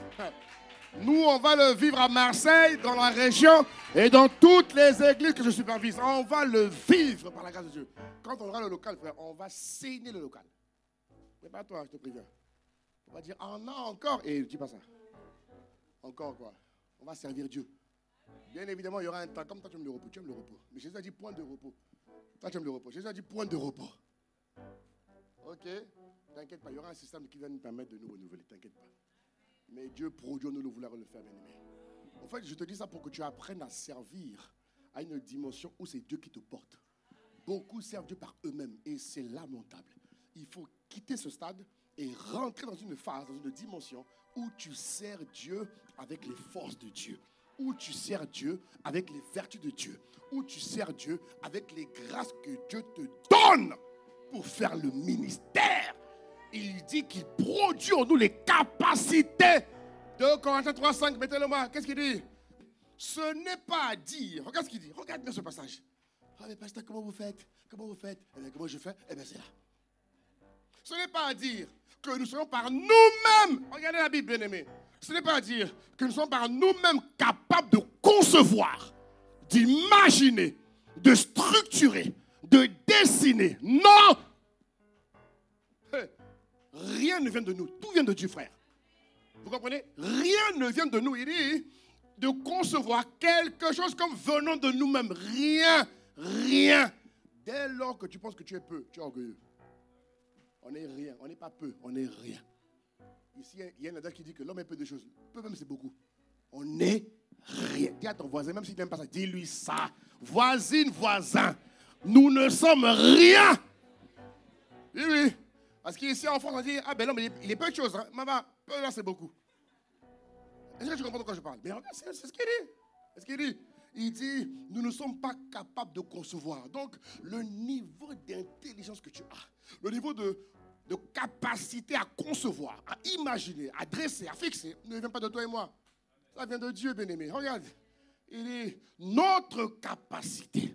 Nous, on va le vivre à Marseille, dans la région et dans toutes les églises que je supervise. On va le vivre par la grâce de Dieu. Quand on aura le local, frère, on va saigner le local. Mais pas toi, je te préviens. On va dire, ah non, encore. Et dis pas ça. Encore quoi? On va servir Dieu. Bien évidemment, il y aura un temps. Comme toi, tu aimes le repos. Tu aimes le repos. Mais Jésus a dit point de repos. Toi, tu aimes le repos. Jésus a dit point de repos. Ok? T'inquiète pas. Il y aura un système qui va nous permettre de nous renouveler. T'inquiète pas. Mais Dieu produit, nous vouloir le faire, bien aimé. En fait, je te dis ça pour que tu apprennes à servir à une dimension où c'est Dieu qui te porte. Beaucoup servent Dieu par eux-mêmes et c'est lamentable. Il faut quitter ce stade et rentrer dans une phase, dans une dimension où tu sers Dieu avec les forces de Dieu. où tu sers Dieu avec les vertus de Dieu, où tu sers Dieu avec les grâces que Dieu te donne pour faire le ministère. Il dit qu'il produit en nous les capacités. 2 Corinthiens 3, 5, mettez-le moi. Qu'est-ce qu'il dit? Ce n'est pas à dire. Regarde ce qu'il dit. Regarde bien ce passage. Ah, mais pasteur, comment vous faites? Comment vous faites? Eh bien, comment je fais? Eh bien, c'est là. Ce n'est pas à dire que nous soyons par nous-mêmes. Regardez la Bible, bien-aimé. Ce n'est pas à dire que nous sommes par nous-mêmes capables de concevoir, d'imaginer, de structurer, de dessiner. Non! Rien ne vient de nous. Tout vient de Dieu, frère. Vous comprenez? Rien ne vient de nous. Il dit de concevoir quelque chose comme venant de nous-mêmes. Rien. Rien. Dès lors que tu penses que tu es peu, tu es orgueilleux. On n'est rien. On n'est pas peu. On n'est rien. Ici, il y a un adage qui dit que l'homme est peu de choses. Peu même, c'est beaucoup. On n'est rien. Dis à ton voisin, même s'il n'aime pas ça, dis-lui ça. Voisine, voisin, nous ne sommes rien. Oui, oui. Parce qu'ici en France, on dit, ah ben l'homme, il est peu de choses. Hein. Maman, peu là, c'est beaucoup. Est-ce que tu comprends de quoi je parle? Mais regarde, c'est ce qu'il dit. C'est ce qu'il dit. Il dit, nous ne sommes pas capables de concevoir. Donc, le niveau d'intelligence que tu as, le niveau de capacité à concevoir, à imaginer, à dresser, à fixer, ne vient pas de toi et moi. Ça vient de Dieu, bien-aimé. Regarde. Il dit, notre capacité,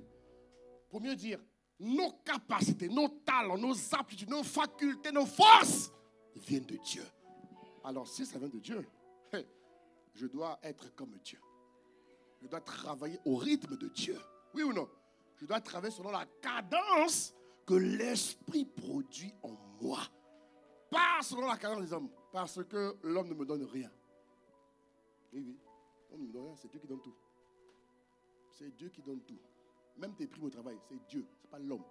pour mieux dire, nos capacités, nos talents, nos aptitudes, nos facultés, nos forces viennent de Dieu. Alors, si ça vient de Dieu, je dois être comme Dieu. Je dois travailler au rythme de Dieu. Oui ou non? Je dois travailler selon la cadence que l'Esprit produit en moi. Pas selon la cadence des hommes. Parce que l'homme ne me donne rien. Oui, oui. L'homme ne me donne rien. C'est Dieu qui donne tout. C'est Dieu qui donne tout. Même tes primes au travail, c'est Dieu. Ce n'est pas l'homme.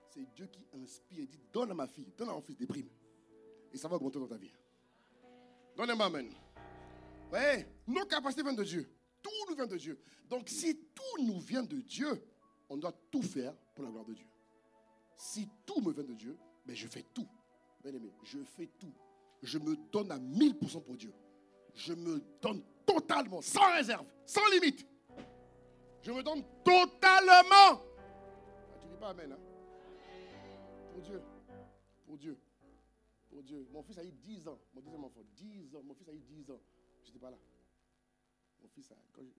C'est Dieu qui inspire et dit, donne à ma fille, donne à mon fils des primes. Et ça va augmenter dans ta vie. Donnez-moi amen. Vous voyez, nos capacités viennent de Dieu. Tout nous vient de Dieu. Donc, si tout nous vient de Dieu, on doit tout faire pour la gloire de Dieu. Si tout me vient de Dieu, ben je fais tout. Bien aimé, je fais tout. Je me donne à 1000% pour Dieu. Je me donne totalement, sans réserve, sans limite. Je me donne totalement. Tu ne dis pas amen, hein? Pour Dieu. Pour Dieu. Pour Dieu. Mon fils a eu 10 ans. Mon deuxième enfant, 10 ans. Mon fils a eu 10 ans. Je n'étais pas là. Mon fils a eu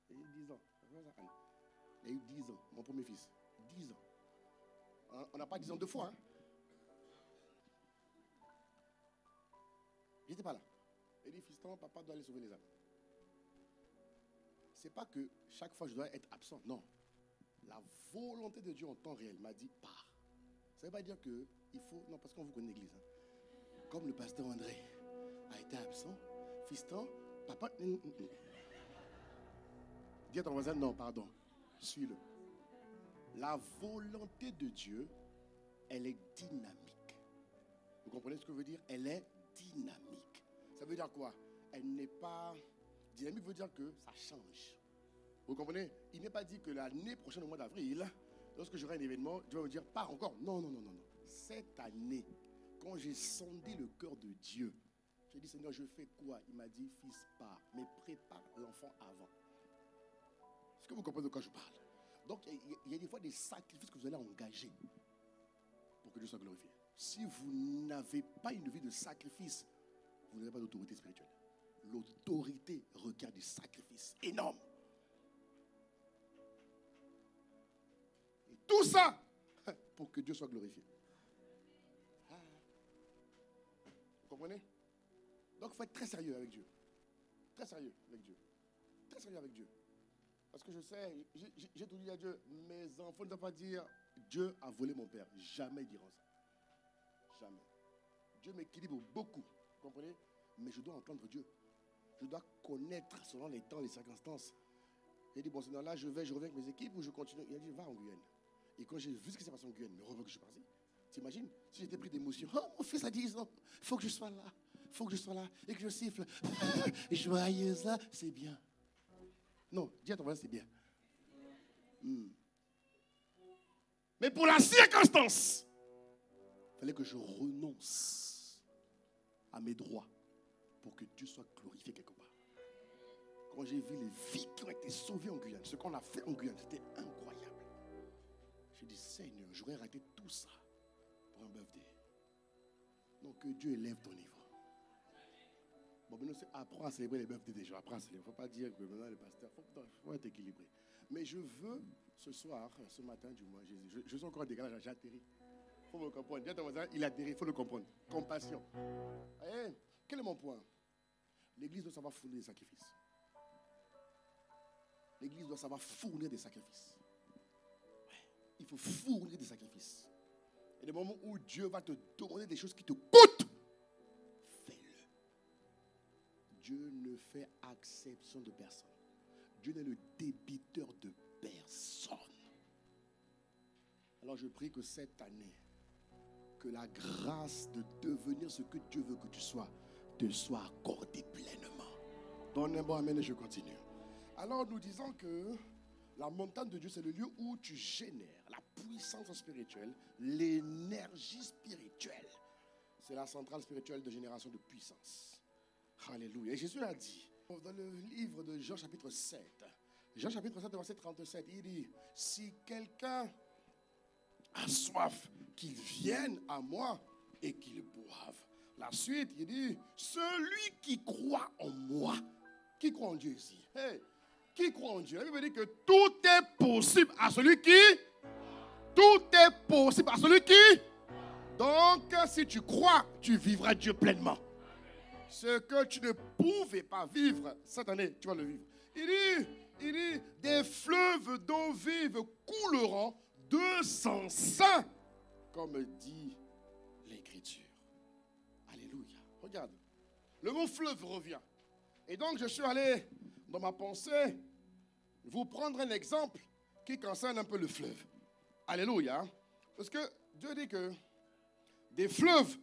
10 ans. Il a eu 10 ans. Mon premier fils. 10 ans. On n'a pas 10 ans deux fois. Hein? Je n'étais pas là. Il dit, fiston, papa doit aller sauver les âmes. Ce n'est pas que chaque fois je dois être absent. Non. La volonté de Dieu en temps réel m'a dit, pars. Ça ne veut pas dire qu'il faut... Non, parce qu'on vous connaît l'église. Hein. Comme le pasteur André a été absent, fiston, papa... Dis à ton voisin, non, pardon. Suis-le. La volonté de Dieu, elle est dynamique. Vous comprenez ce que veut dire? Elle est dynamique. Ça veut dire quoi? Elle n'est pas... Dynamique veut dire que ça change. Vous comprenez? Il n'est pas dit que l'année prochaine, au mois d'avril, lorsque j'aurai un événement, Dieu va me dire, pas encore. Non, non, non, non, non. Cette année, quand j'ai sondé le cœur de Dieu, j'ai dit, Seigneur, je fais quoi? Il m'a dit, fils, pars, mais prépare l'enfant avant. Est-ce que vous comprenez de quoi je parle? Donc, il y a des fois des sacrifices que vous allez engager pour que Dieu soit glorifié. Si vous n'avez pas une vie de sacrifice, vous n'avez pas d'autorité spirituelle. L'autorité requiert des sacrifices énormes. Et tout ça pour que Dieu soit glorifié. Ah. Vous comprenez? Donc, il faut être très sérieux avec Dieu. Très sérieux avec Dieu. Très sérieux avec Dieu. Parce que je sais, j'ai tout dit à Dieu, mes enfants ne doivent pas dire Dieu a volé mon père. Jamais ils diront ça. Jamais. Dieu m'équilibre beaucoup. Vous comprenez? Mais je dois entendre Dieu. Je dois connaître selon les temps, les circonstances. Il a dit, bon, Seigneur, là, je reviens avec mes équipes ou je continue? Il a dit, va en Guyane. Et quand j'ai vu ce qui s'est passé en Guyane, mais heureusement que je suis parti. T'imagines? Si j'étais pris d'émotion, oh, mon fils a 10 ans, il faut que je sois là. Il faut que je sois là et que je siffle. Joyeuse là, c'est bien. Non, dis à ton voisin, c'est bien. Mais pour la circonstance, il fallait que je renonce à mes droits pour que Dieu soit glorifié quelque part. Quand j'ai vu les vies qui ont été sauvées en Guyane, ce qu'on a fait en Guyane, c'était incroyable. J'ai dit, Seigneur, j'aurais raté tout ça pour un birthday. Donc que Dieu élève ton niveau. Bon, maintenant, apprends à célébrer les birthdays des gens. Apprends à célébrer. Il ne faut pas dire que maintenant, le pasteur, il faut être équilibré. Mais je veux, ce soir, ce matin du mois, je suis encore en décalage, j'ai atterri. Il faut me comprendre. Il a atterri, il faut le comprendre. Compassion. Voyez, quel est mon point? L'église doit savoir fournir des sacrifices. L'église doit savoir fournir des sacrifices. Il faut fournir des sacrifices. Et des moments où Dieu va te demander des choses qui te coûtent, fais-le. Dieu ne fait exception de personne. Dieu n'est le débiteur de personne. Alors je prie que cette année, que la grâce de devenir ce que Dieu veut que tu sois, te soit accordée pleinement. Donne un bon amen et je continue. Alors nous disons que la montagne de Dieu, c'est le lieu où tu génères la puissance spirituelle, l'énergie spirituelle. C'est la centrale spirituelle de génération de puissance. Alléluia. Et Jésus a dit, dans le livre de Jean chapitre 7, Jean chapitre 7, verset 37, il dit, si quelqu'un a soif, qu'il vienne à moi et qu'il boive. La suite, il dit, celui qui croit en moi, qui croit en Dieu ici, hey, qui croit en Dieu, la Bible dit que tout est possible à celui qui, tout est possible à celui qui, donc si tu crois, tu vivras Dieu pleinement. Ce que tu ne pouvais pas vivre cette année, tu vas le vivre. Il dit, des fleuves d'eau vive couleront de son sein, comme dit l'Écriture. Alléluia. Regarde, le mot fleuve revient. Et donc je suis allé dans ma pensée vous prendre un exemple qui concerne un peu le fleuve. Alléluia. Parce que Dieu dit que des fleuves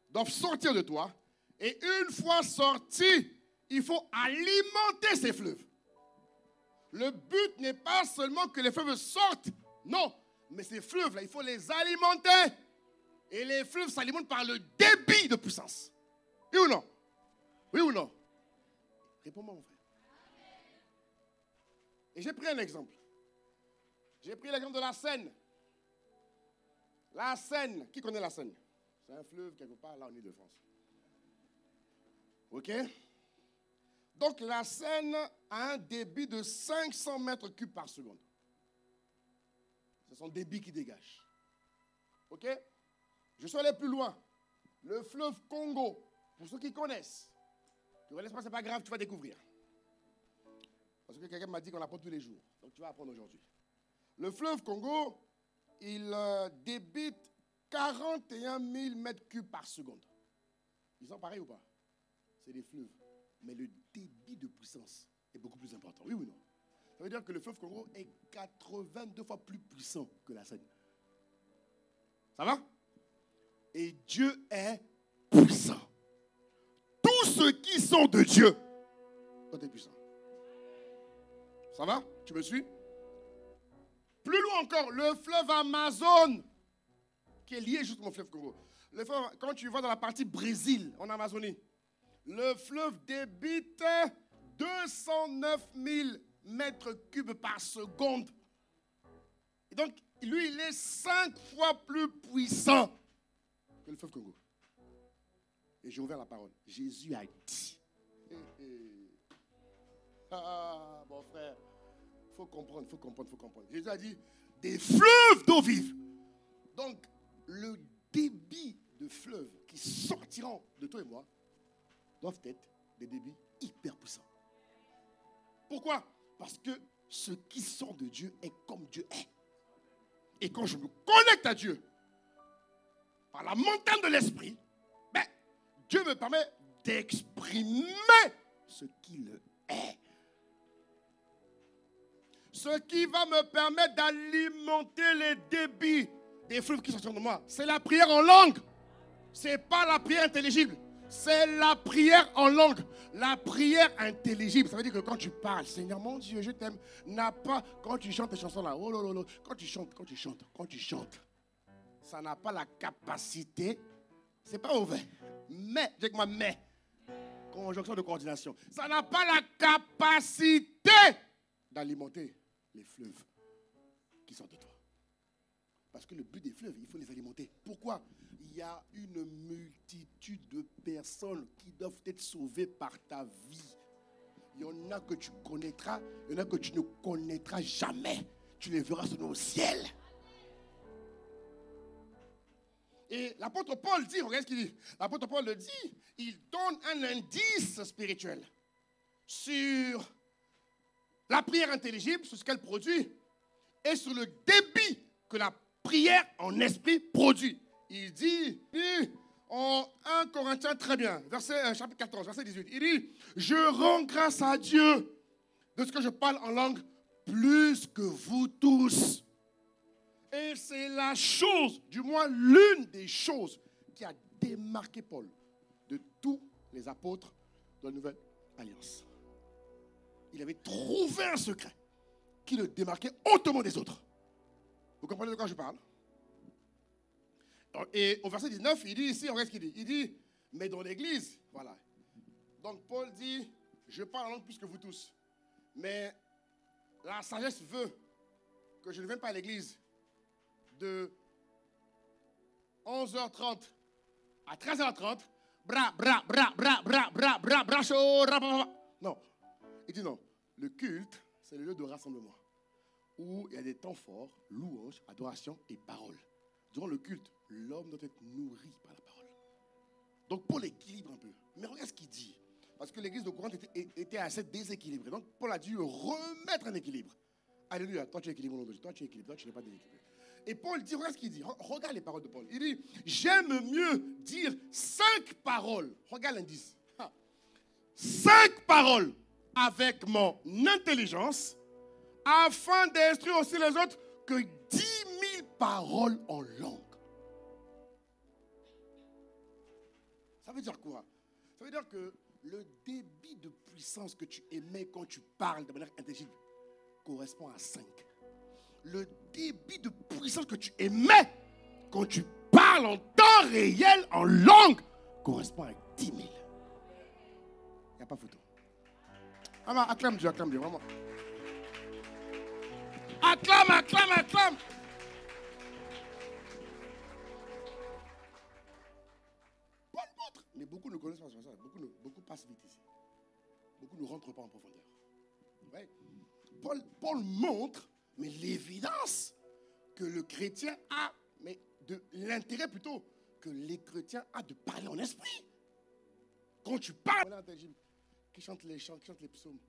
doivent sortir de toi. Et une fois sortis, il faut alimenter ces fleuves. Le but n'est pas seulement que les fleuves sortent. Non. Mais ces fleuves-là, il faut les alimenter. Et les fleuves s'alimentent par le débit de puissance. Oui ou non? Oui ou non? Réponds-moi, mon frère. Et j'ai pris un exemple. J'ai pris l'exemple de la Seine. La Seine, qui connaît la Seine? C'est un fleuve quelque part là en Île-de-France. Ok? Donc la Seine a un débit de 500 mètres cubes par seconde. C'est son débit qui dégage. Ok? Je suis allé plus loin. Le fleuve Congo, pour ceux qui connaissent. Tu ne connais pas, ce n'est pas grave, tu vas découvrir. Parce que quelqu'un m'a dit qu'on apprend tous les jours. Donc tu vas apprendre aujourd'hui. Le fleuve Congo, il débite 41 000 mètres cubes par seconde. Ils sont pareils ou pas? C'est des fleuves. Mais le débit de puissance est beaucoup plus important. Oui ou non? Ça veut dire que le fleuve Congo est 82 fois plus puissant que la Seine. Ça va? Et Dieu est puissant. Tous ceux qui sont de Dieu sont puissants. Ça va? Tu me suis? Plus loin encore, le fleuve Amazon, qui est lié justement au fleuve Congo. Le fleuve, quand tu vas dans la partie Brésil, en Amazonie, le fleuve débite 209 000 mètres cubes par seconde. Et donc, lui, il est 5 fois plus puissant que le fleuve Congo. Et j'ai ouvert la parole. Jésus a dit. Ah, mon frère, il faut comprendre. Jésus a dit, des fleuves d'eau vive. Donc, le débit de fleuves qui sortiront de toi et moi doivent être des débits hyper puissants. Pourquoi? Parce que ceux qui sont de Dieu est comme Dieu est. Et quand je me connecte à Dieu, par la montagne de l'esprit, ben, Dieu me permet d'exprimer ce qu'il est. Ce qui va me permettre d'alimenter les débits des fleuves qui sortent de moi. C'est la prière en langue. Ce n'est pas la prière intelligible. C'est la prière en langue. La prière intelligible. Ça veut dire que quand tu parles, Seigneur mon Dieu, je t'aime, n'a pas, quand tu chantes tes chansons là, oh là là, quand tu chantes, ça n'a pas la capacité, c'est pas mauvais, mais, dis-moi, mais, conjonction de coordination. Ça n'a pas la capacité d'alimenter les fleuves qui sortent de toi. Parce que le but des fleuves, il faut les alimenter. Pourquoi? Il y a une multitude de personnes qui doivent être sauvées par ta vie. Il y en a que tu connaîtras, il y en a que tu ne connaîtras jamais. Tu les verras seulement au ciel. Et l'apôtre Paul dit, regarde ce qu'il dit. L'apôtre Paul le dit, il donne un indice spirituel sur la prière intelligible, sur ce qu'elle produit, et sur le débit que la prière en esprit produit. Il dit en 1 Corinthiens, très bien, chapitre 14, verset 18, il dit, je rends grâce à Dieu de ce que je parle en langue plus que vous tous. Et c'est la chose, du moins l'une des choses qui a démarqué Paul de tous les apôtres de la Nouvelle Alliance. Il avait trouvé un secret qui le démarquait hautement des autres. Vous comprenez de quoi je parle? Et au verset 19, il dit ici, regarde ce qu'il dit. Il dit, mais dans l'église, voilà. Donc Paul dit, je parle en langue plus que vous tous. Mais la sagesse veut que je ne vienne pas à l'église de 11h30 à 13h30. Non. Il dit non. Le culte, c'est le lieu de rassemblement où il y a des temps forts, louanges, adoration et parole. Durant le culte, l'homme doit être nourri par la parole. Donc Paul équilibre un peu. Mais regarde ce qu'il dit. Parce que l'église de Corinthe était assez déséquilibrée. Donc Paul a dû remettre un équilibre. Alléluia. Toi tu es équilibré. Toi tu es équilibré. Toi tu n'es pas déséquilibré. Et Paul dit, regarde ce qu'il dit. Regarde les paroles de Paul. Il dit, j'aime mieux dire 5 paroles. Regarde l'indice. 5 paroles avec mon intelligence afin d'instruire aussi les autres que 10 000 paroles en langue. Ça veut dire quoi? Ça veut dire que le débit de puissance que tu émets quand tu parles de manière intelligible correspond à 5. Le débit de puissance que tu émets quand tu parles en temps réel, en langue, correspond à 10 000. Il n'y a pas photo. Alors, acclame Dieu, vraiment. Acclame. Paul montre. Mais beaucoup ne connaissent pas ça. Beaucoup passent vite ici. Beaucoup ne rentrent pas en profondeur. Ouais. Paul montre, mais l'évidence que le chrétien a, mais de l'intérêt plutôt que les chrétiens a de parler en esprit. Quand tu parles, qui chante les chants, qui chante les psaumes,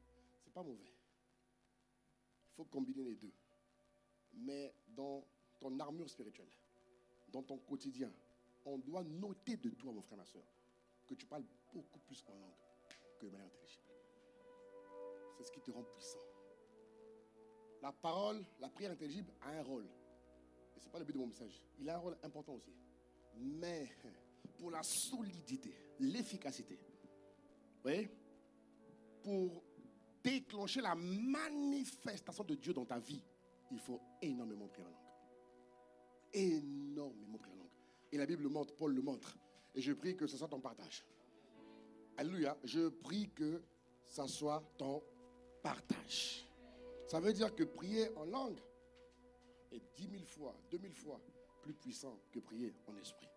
c'est pas mauvais. Il faut combiner les deux. Mais dans ton armure spirituelle, dans ton quotidien, on doit noter de toi, mon frère, ma soeur, que tu parles beaucoup plus en langue que de manière intelligible. C'est ce qui te rend puissant. La parole, la prière intelligible a un rôle. Et ce n'est pas le but de mon message. Il a un rôle important aussi. Mais pour la solidité, l'efficacité, vous voyez, pour déclencher la manifestation de Dieu dans ta vie, il faut énormément prier en langue. Énormément prier en langue. Et la Bible le montre, Paul le montre. Et je prie que ce soit ton partage. Alléluia. Je prie que ça soit ton partage. Ça veut dire que prier en langue est 10 000 fois, 2000 fois plus puissant que prier en esprit.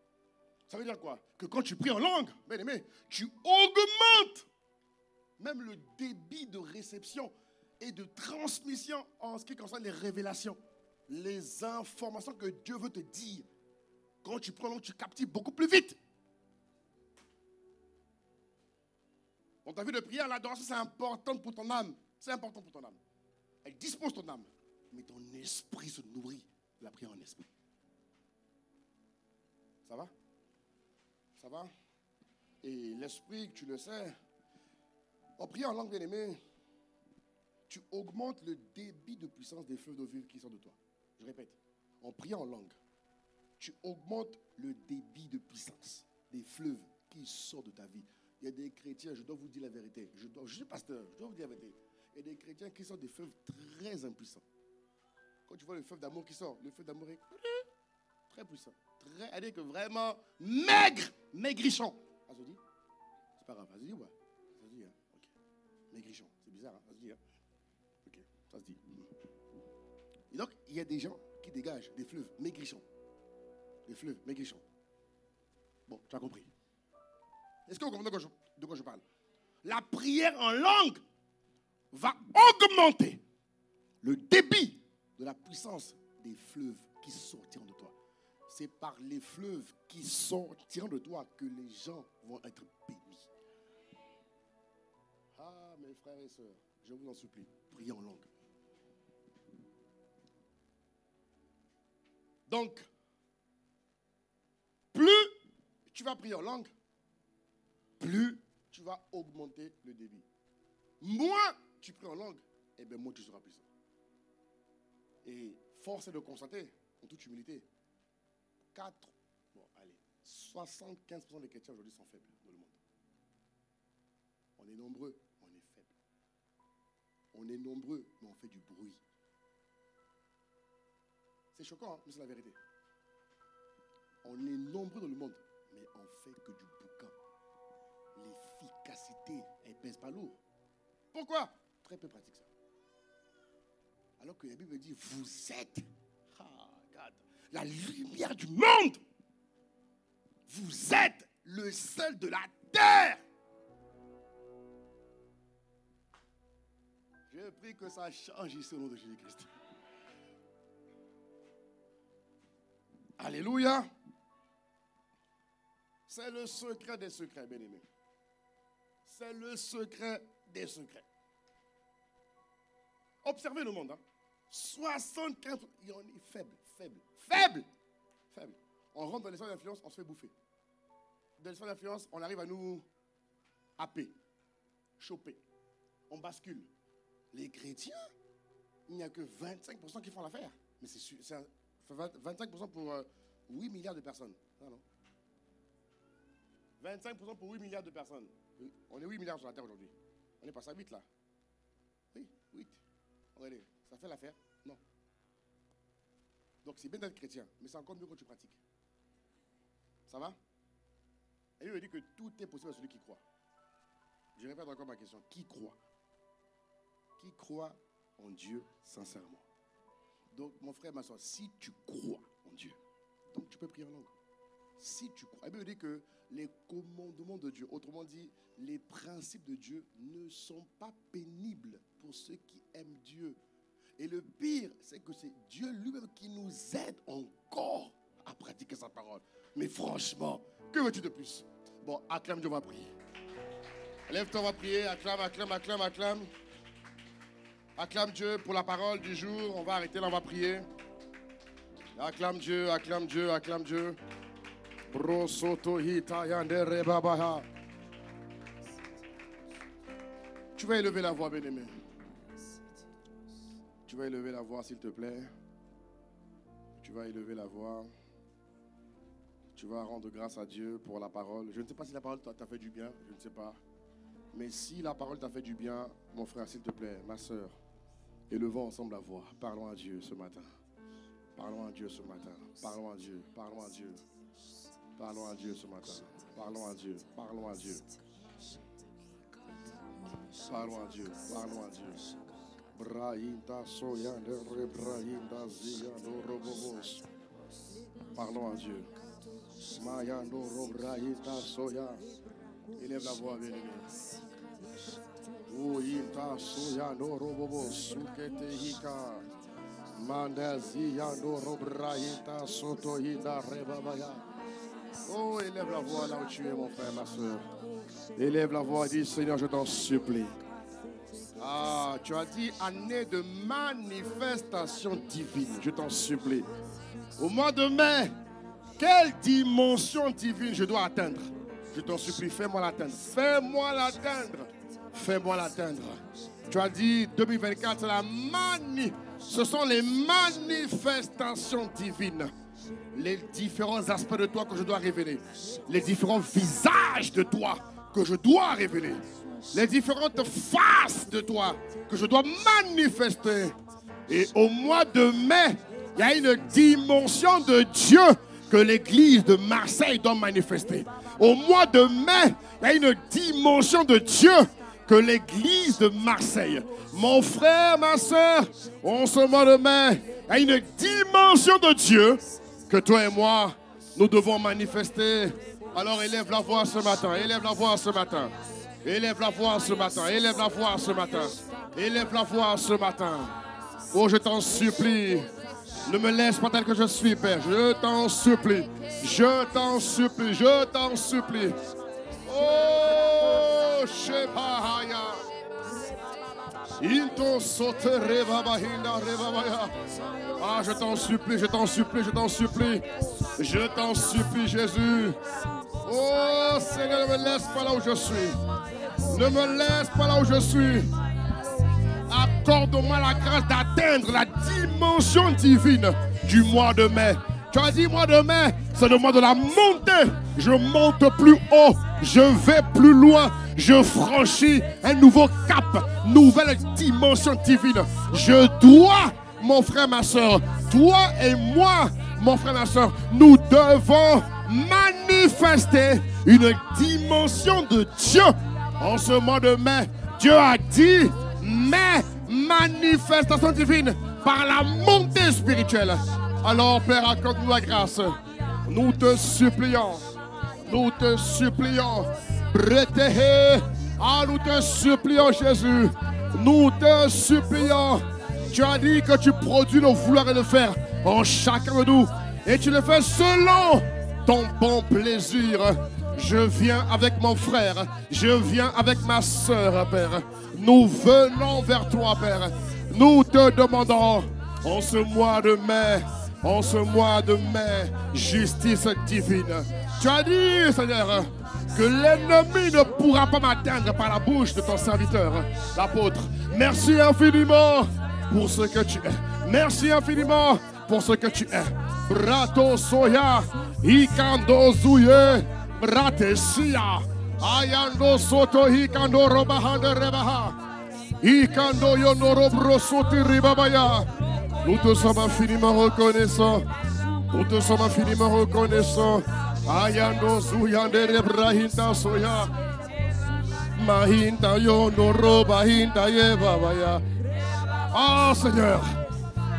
Ça veut dire quoi? Que quand tu pries en langue, bien aimé, tu augmentes même le débit de réception et de transmission en ce qui concerne les révélations, les informations que Dieu veut te dire. Quand tu prends en langue, tu captives beaucoup plus vite. Dans ta vie de prière, l'adoration, c'est important pour ton âme. C'est important pour ton âme. Elle dispose ton âme. Mais ton esprit se nourrit de la prière en esprit. Ça va? Ça va? Et l'esprit, tu le sais, en priant en langue bien-aimée, tu augmentes le débit de puissance des fleuves d'eau vive qui sortent de toi. Je répète, en priant en langue, tu augmentes le débit de puissance des fleuves qui sortent de ta vie. Il y a des chrétiens, je dois vous dire la vérité, je suis pasteur, je dois vous dire la vérité. Il y a des chrétiens qui sortent des fleuves très impuissants. Quand tu vois le fleuve d'amour qui sort, le fleuve d'amour est très puissant. Très, elle est que vraiment maigre, maigrichon. Ah, je dis, c'est pas grave, vas-y, ouais. Maigrichon. C'est bizarre, hein? Ça se dit, hein? Ok, ça se dit. Et donc, il y a des gens qui dégagent des fleuves maigrichons. Des fleuves maigrichons. Bon, tu as compris. Est-ce que vous comprenez de quoi je parle? La prière en langue va augmenter le débit de la puissance des fleuves qui sortiront de toi. C'est par les fleuves qui sortiront de toi que les gens vont être bénis. Ah, mes frères et sœurs, je vous en supplie, priez en langue. Donc, plus tu vas prier en langue, plus tu vas augmenter le débit. Moins tu pries en langue, et bien moins tu seras puissant. Et force est de constater, en toute humilité, 75% des chrétiens aujourd'hui sont faibles dans le monde. On est nombreux, on est faibles. On est nombreux, mais on fait du bruit. C'est choquant, hein, mais c'est la vérité. On est nombreux dans le monde, mais on fait que du boucan. L'efficacité, elle pèse pas lourd. Pourquoi? Très peu pratique ça. Alors que la Bible dit, vous êtes regarde, la lumière du monde. Vous êtes le sel de la terre. Je prie que ça change ici au nom de Jésus-Christ. Alléluia. C'est le secret des secrets, bien-aimés. C'est le secret des secrets. Observez le monde. Hein. 75%, on est faible. On rentre dans les sphères d'influence, on se fait bouffer. Dans les sphères d'influence, on arrive à nous happer, choper. On bascule. Les chrétiens, il n'y a que 25% qui font l'affaire. Mais c'est 25% pour 8 milliards de personnes. Non. 25% pour 8 milliards de personnes. On est 8 milliards sur la terre aujourd'hui. On est passé à 8 là. Oui, 8. Regardez, ça fait l'affaire? Non. Donc c'est bien d'être chrétien, mais c'est encore mieux quand tu pratiques. Ça va? Et lui me dit que tout est possible à celui qui croit. Je répète encore ma question. Qui croit? Qui croit en Dieu sincèrement? Donc mon frère, ma soeur, si tu crois en Dieu, donc tu peux prier en langue. Si tu crois. Il me dit que les commandements de Dieu, autrement dit, les principes de Dieu ne sont pas pénibles pour ceux qui aiment Dieu. Et le pire, c'est que c'est Dieu lui-même qui nous aide encore à pratiquer sa parole. Mais franchement, que veux-tu de plus? Bon, acclame Dieu, on va prier. Lève-toi, on va prier. Acclame. Acclame Dieu pour la parole du jour. On va arrêter là, on va prier. Acclame Dieu. Tu vas élever la voix, bien-aimé. Tu vas élever la voix, s'il te plaît. Tu vas élever la voix. Tu vas rendre grâce à Dieu pour la parole. Je ne sais pas si la parole t'a fait du bien, je ne sais pas. Mais si la parole t'a fait du bien, mon frère, s'il te plaît, ma soeur, élevons ensemble la voix. Parlons à Dieu ce matin. Parlons à Dieu ce matin. Parlons à Dieu. Parlons à Dieu. Parlons à Dieu ce matin. Parlons à Dieu. Parlons à Dieu. Parlons à Dieu. Parlons à Dieu. Brahinda soyande rebrahinda ziyando robobos. Parlons à Dieu. Mayando robrahinda soya. Élève la voix, bien-aimé. Ouinta soyando robobos. Sukete hika. Mandaziyando robrahinda sotohinda rebabaya. Oh, élève la voix là où tu es, mon frère, ma soeur. Élève la voix et dis, Seigneur, je t'en supplie. Ah, tu as dit année de manifestation divine. Je t'en supplie. Au mois de mai, quelle dimension divine je dois atteindre? Je t'en supplie, fais-moi l'atteindre. Fais-moi l'atteindre. Fais-moi l'atteindre. Tu as dit 2024, ce sont les manifestations divines. Les différents aspects de toi que je dois révéler. Les différents visages de toi que je dois révéler. Les différentes faces de toi que je dois manifester. Et au mois de mai, il y a une dimension de Dieu que l'église de Marseille doit manifester. Au mois de mai, il y a une dimension de Dieu que l'église de Marseille, mon frère, ma soeur, en ce mois de mai, a une dimension de Dieu que toi et moi, nous devons manifester. Alors élève la voix ce matin, élève la voix ce matin, élève la voix ce matin, élève la voix ce matin, élève la voix ce matin. Oh, je t'en supplie, ne me laisse pas tel que je suis, Père. Je t'en supplie, je t'en supplie, je t'en supplie. Oh, Shepahaya. Into sote rebaba hinda rebabaya. Ah, je t'en supplie, je t'en supplie, je t'en supplie. Je t'en supplie, Jésus. Oh, Seigneur, ne me laisse pas là où je suis. Ne me laisse pas là où je suis. Accorde-moi la grâce d'atteindre la dimension divine du mois de mai. Tu as dit mois de mai, c'est le mois de la montée. Je monte plus haut, je vais plus loin, je franchis un nouveau cap, nouvelle dimension divine. Je dois, mon frère, ma soeur, toi et moi, mon frère, ma soeur, nous devons manifester une dimension de Dieu. En ce mois de mai, Dieu a dit, mais manifestation divine par la montée spirituelle. Alors, Père, accorde-nous la grâce. Nous te supplions. Nous te supplions. Ah, nous te supplions, Jésus. Nous te supplions. Tu as dit que tu produis le vouloir et le faire en chacun de nous. Et tu le fais selon ton bon plaisir. Je viens avec mon frère. Je viens avec ma soeur, Père. Nous venons vers toi, Père. Nous te demandons en ce mois de mai. En ce mois de mai, justice divine. Tu as dit, Seigneur, que l'ennemi ne pourra pas m'atteindre par la bouche de ton serviteur, l'apôtre. Merci infiniment pour ce que tu es. Merci infiniment pour ce que tu es. Brato soya, ikando zuye, bratesia, ayando soto ikando robahande rebaha, ikando yonoro soti ribabaya. Nous te sommes infiniment reconnaissants. Nous te sommes infiniment reconnaissants. Ayando zuyande rebrahinta soya. Mahinta yonoro bahinta yebabaya. Ah, Seigneur,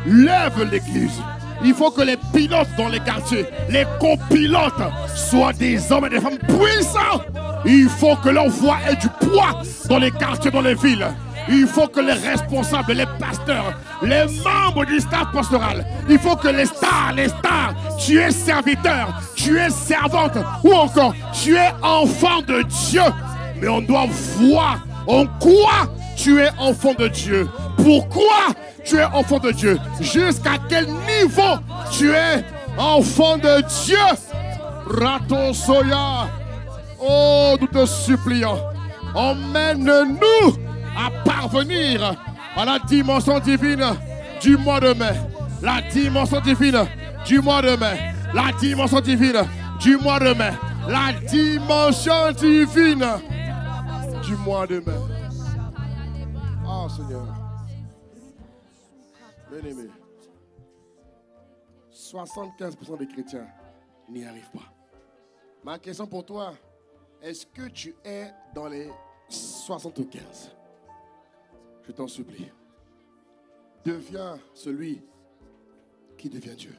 lève l'église. Il faut que les pilotes dans les quartiers, les copilotes, soient des hommes et des femmes puissants. Il faut que leur voix ait du poids dans les quartiers, dans les villes. Il faut que les responsables, les pasteurs, les membres du staff pastoral, il faut que les stars, tu es serviteur, tu es servante, ou encore tu es enfant de Dieu. Mais on doit voir en quoi tu es enfant de Dieu. Pourquoi tu es enfant de Dieu? Jusqu'à quel niveau tu es enfant de Dieu? Rato Soya. Oh, nous te supplions. Emmène-nous à parvenir à la dimension divine du mois de mai. La dimension divine du mois de mai. La dimension divine du mois de mai. La dimension divine du mois de mai. Ah, Seigneur. Bien-aimé, 75% des chrétiens n'y arrivent pas. Ma question pour toi, est-ce que tu es dans les 75? Je t'en supplie. Deviens celui qui devient Dieu.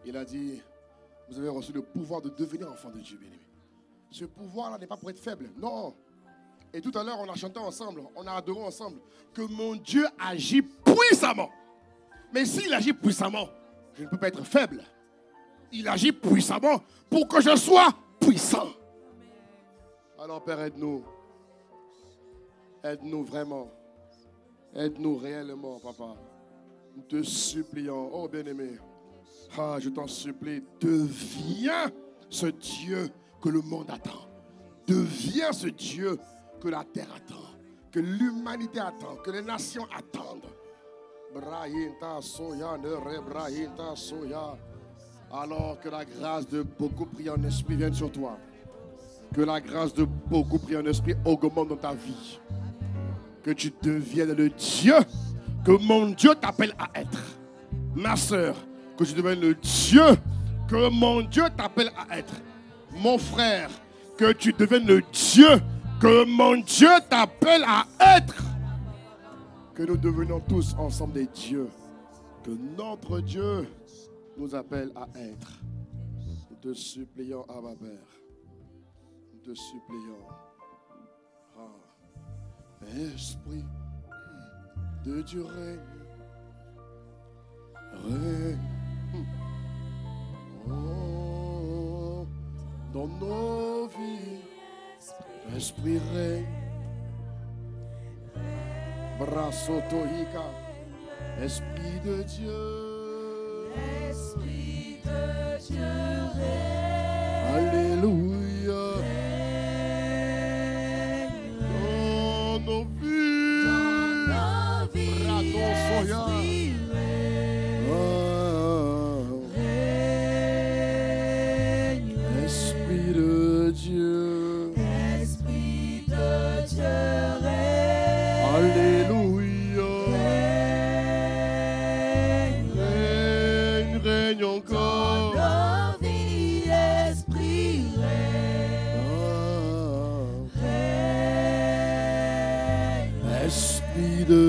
Il a dit, vous avez reçu le pouvoir de devenir enfant de Dieu, bien-aimé. Ce pouvoir-là n'est pas pour être faible, non. Et tout à l'heure, on a chanté ensemble, on a adoré ensemble que mon Dieu agit puissamment. Mais s'il agit puissamment, je ne peux pas être faible. Il agit puissamment pour que je sois puissant. Alors, Père, aide-nous. Aide-nous vraiment. Aide-nous réellement, Papa. Nous te supplions. Oh, bien-aimé. Ah, je t'en supplie. Deviens ce Dieu que le monde attend. Deviens ce Dieu que la terre attend. Que l'humanité attend. Que les nations attendent. Brahinta soya, ne brahinta soya. Alors que la grâce de beaucoup prier en esprit vienne sur toi. Que la grâce de beaucoup prier en esprit augmente dans ta vie. Que tu deviennes le Dieu que mon Dieu t'appelle à être. Ma soeur, que tu deviennes le Dieu que mon Dieu t'appelle à être. Mon frère, que tu deviennes le Dieu que mon Dieu t'appelle à être. Que nous devenons tous ensemble des dieux. Que notre Dieu nous appelle à être. Nous te supplions, Abba Père. Nous te supplions. Esprit de Dieu règne. Oh, dans nos vies, Esprit règne. Brasotohika, Esprit de Dieu. Esprit de Dieu règne. Alléluia. Dans nos vies, Esprit règne. Esprit de Dieu. Esprit de Dieu règne. Alléluia. Règne encore. Nos vies, Esprit règne. Esprit de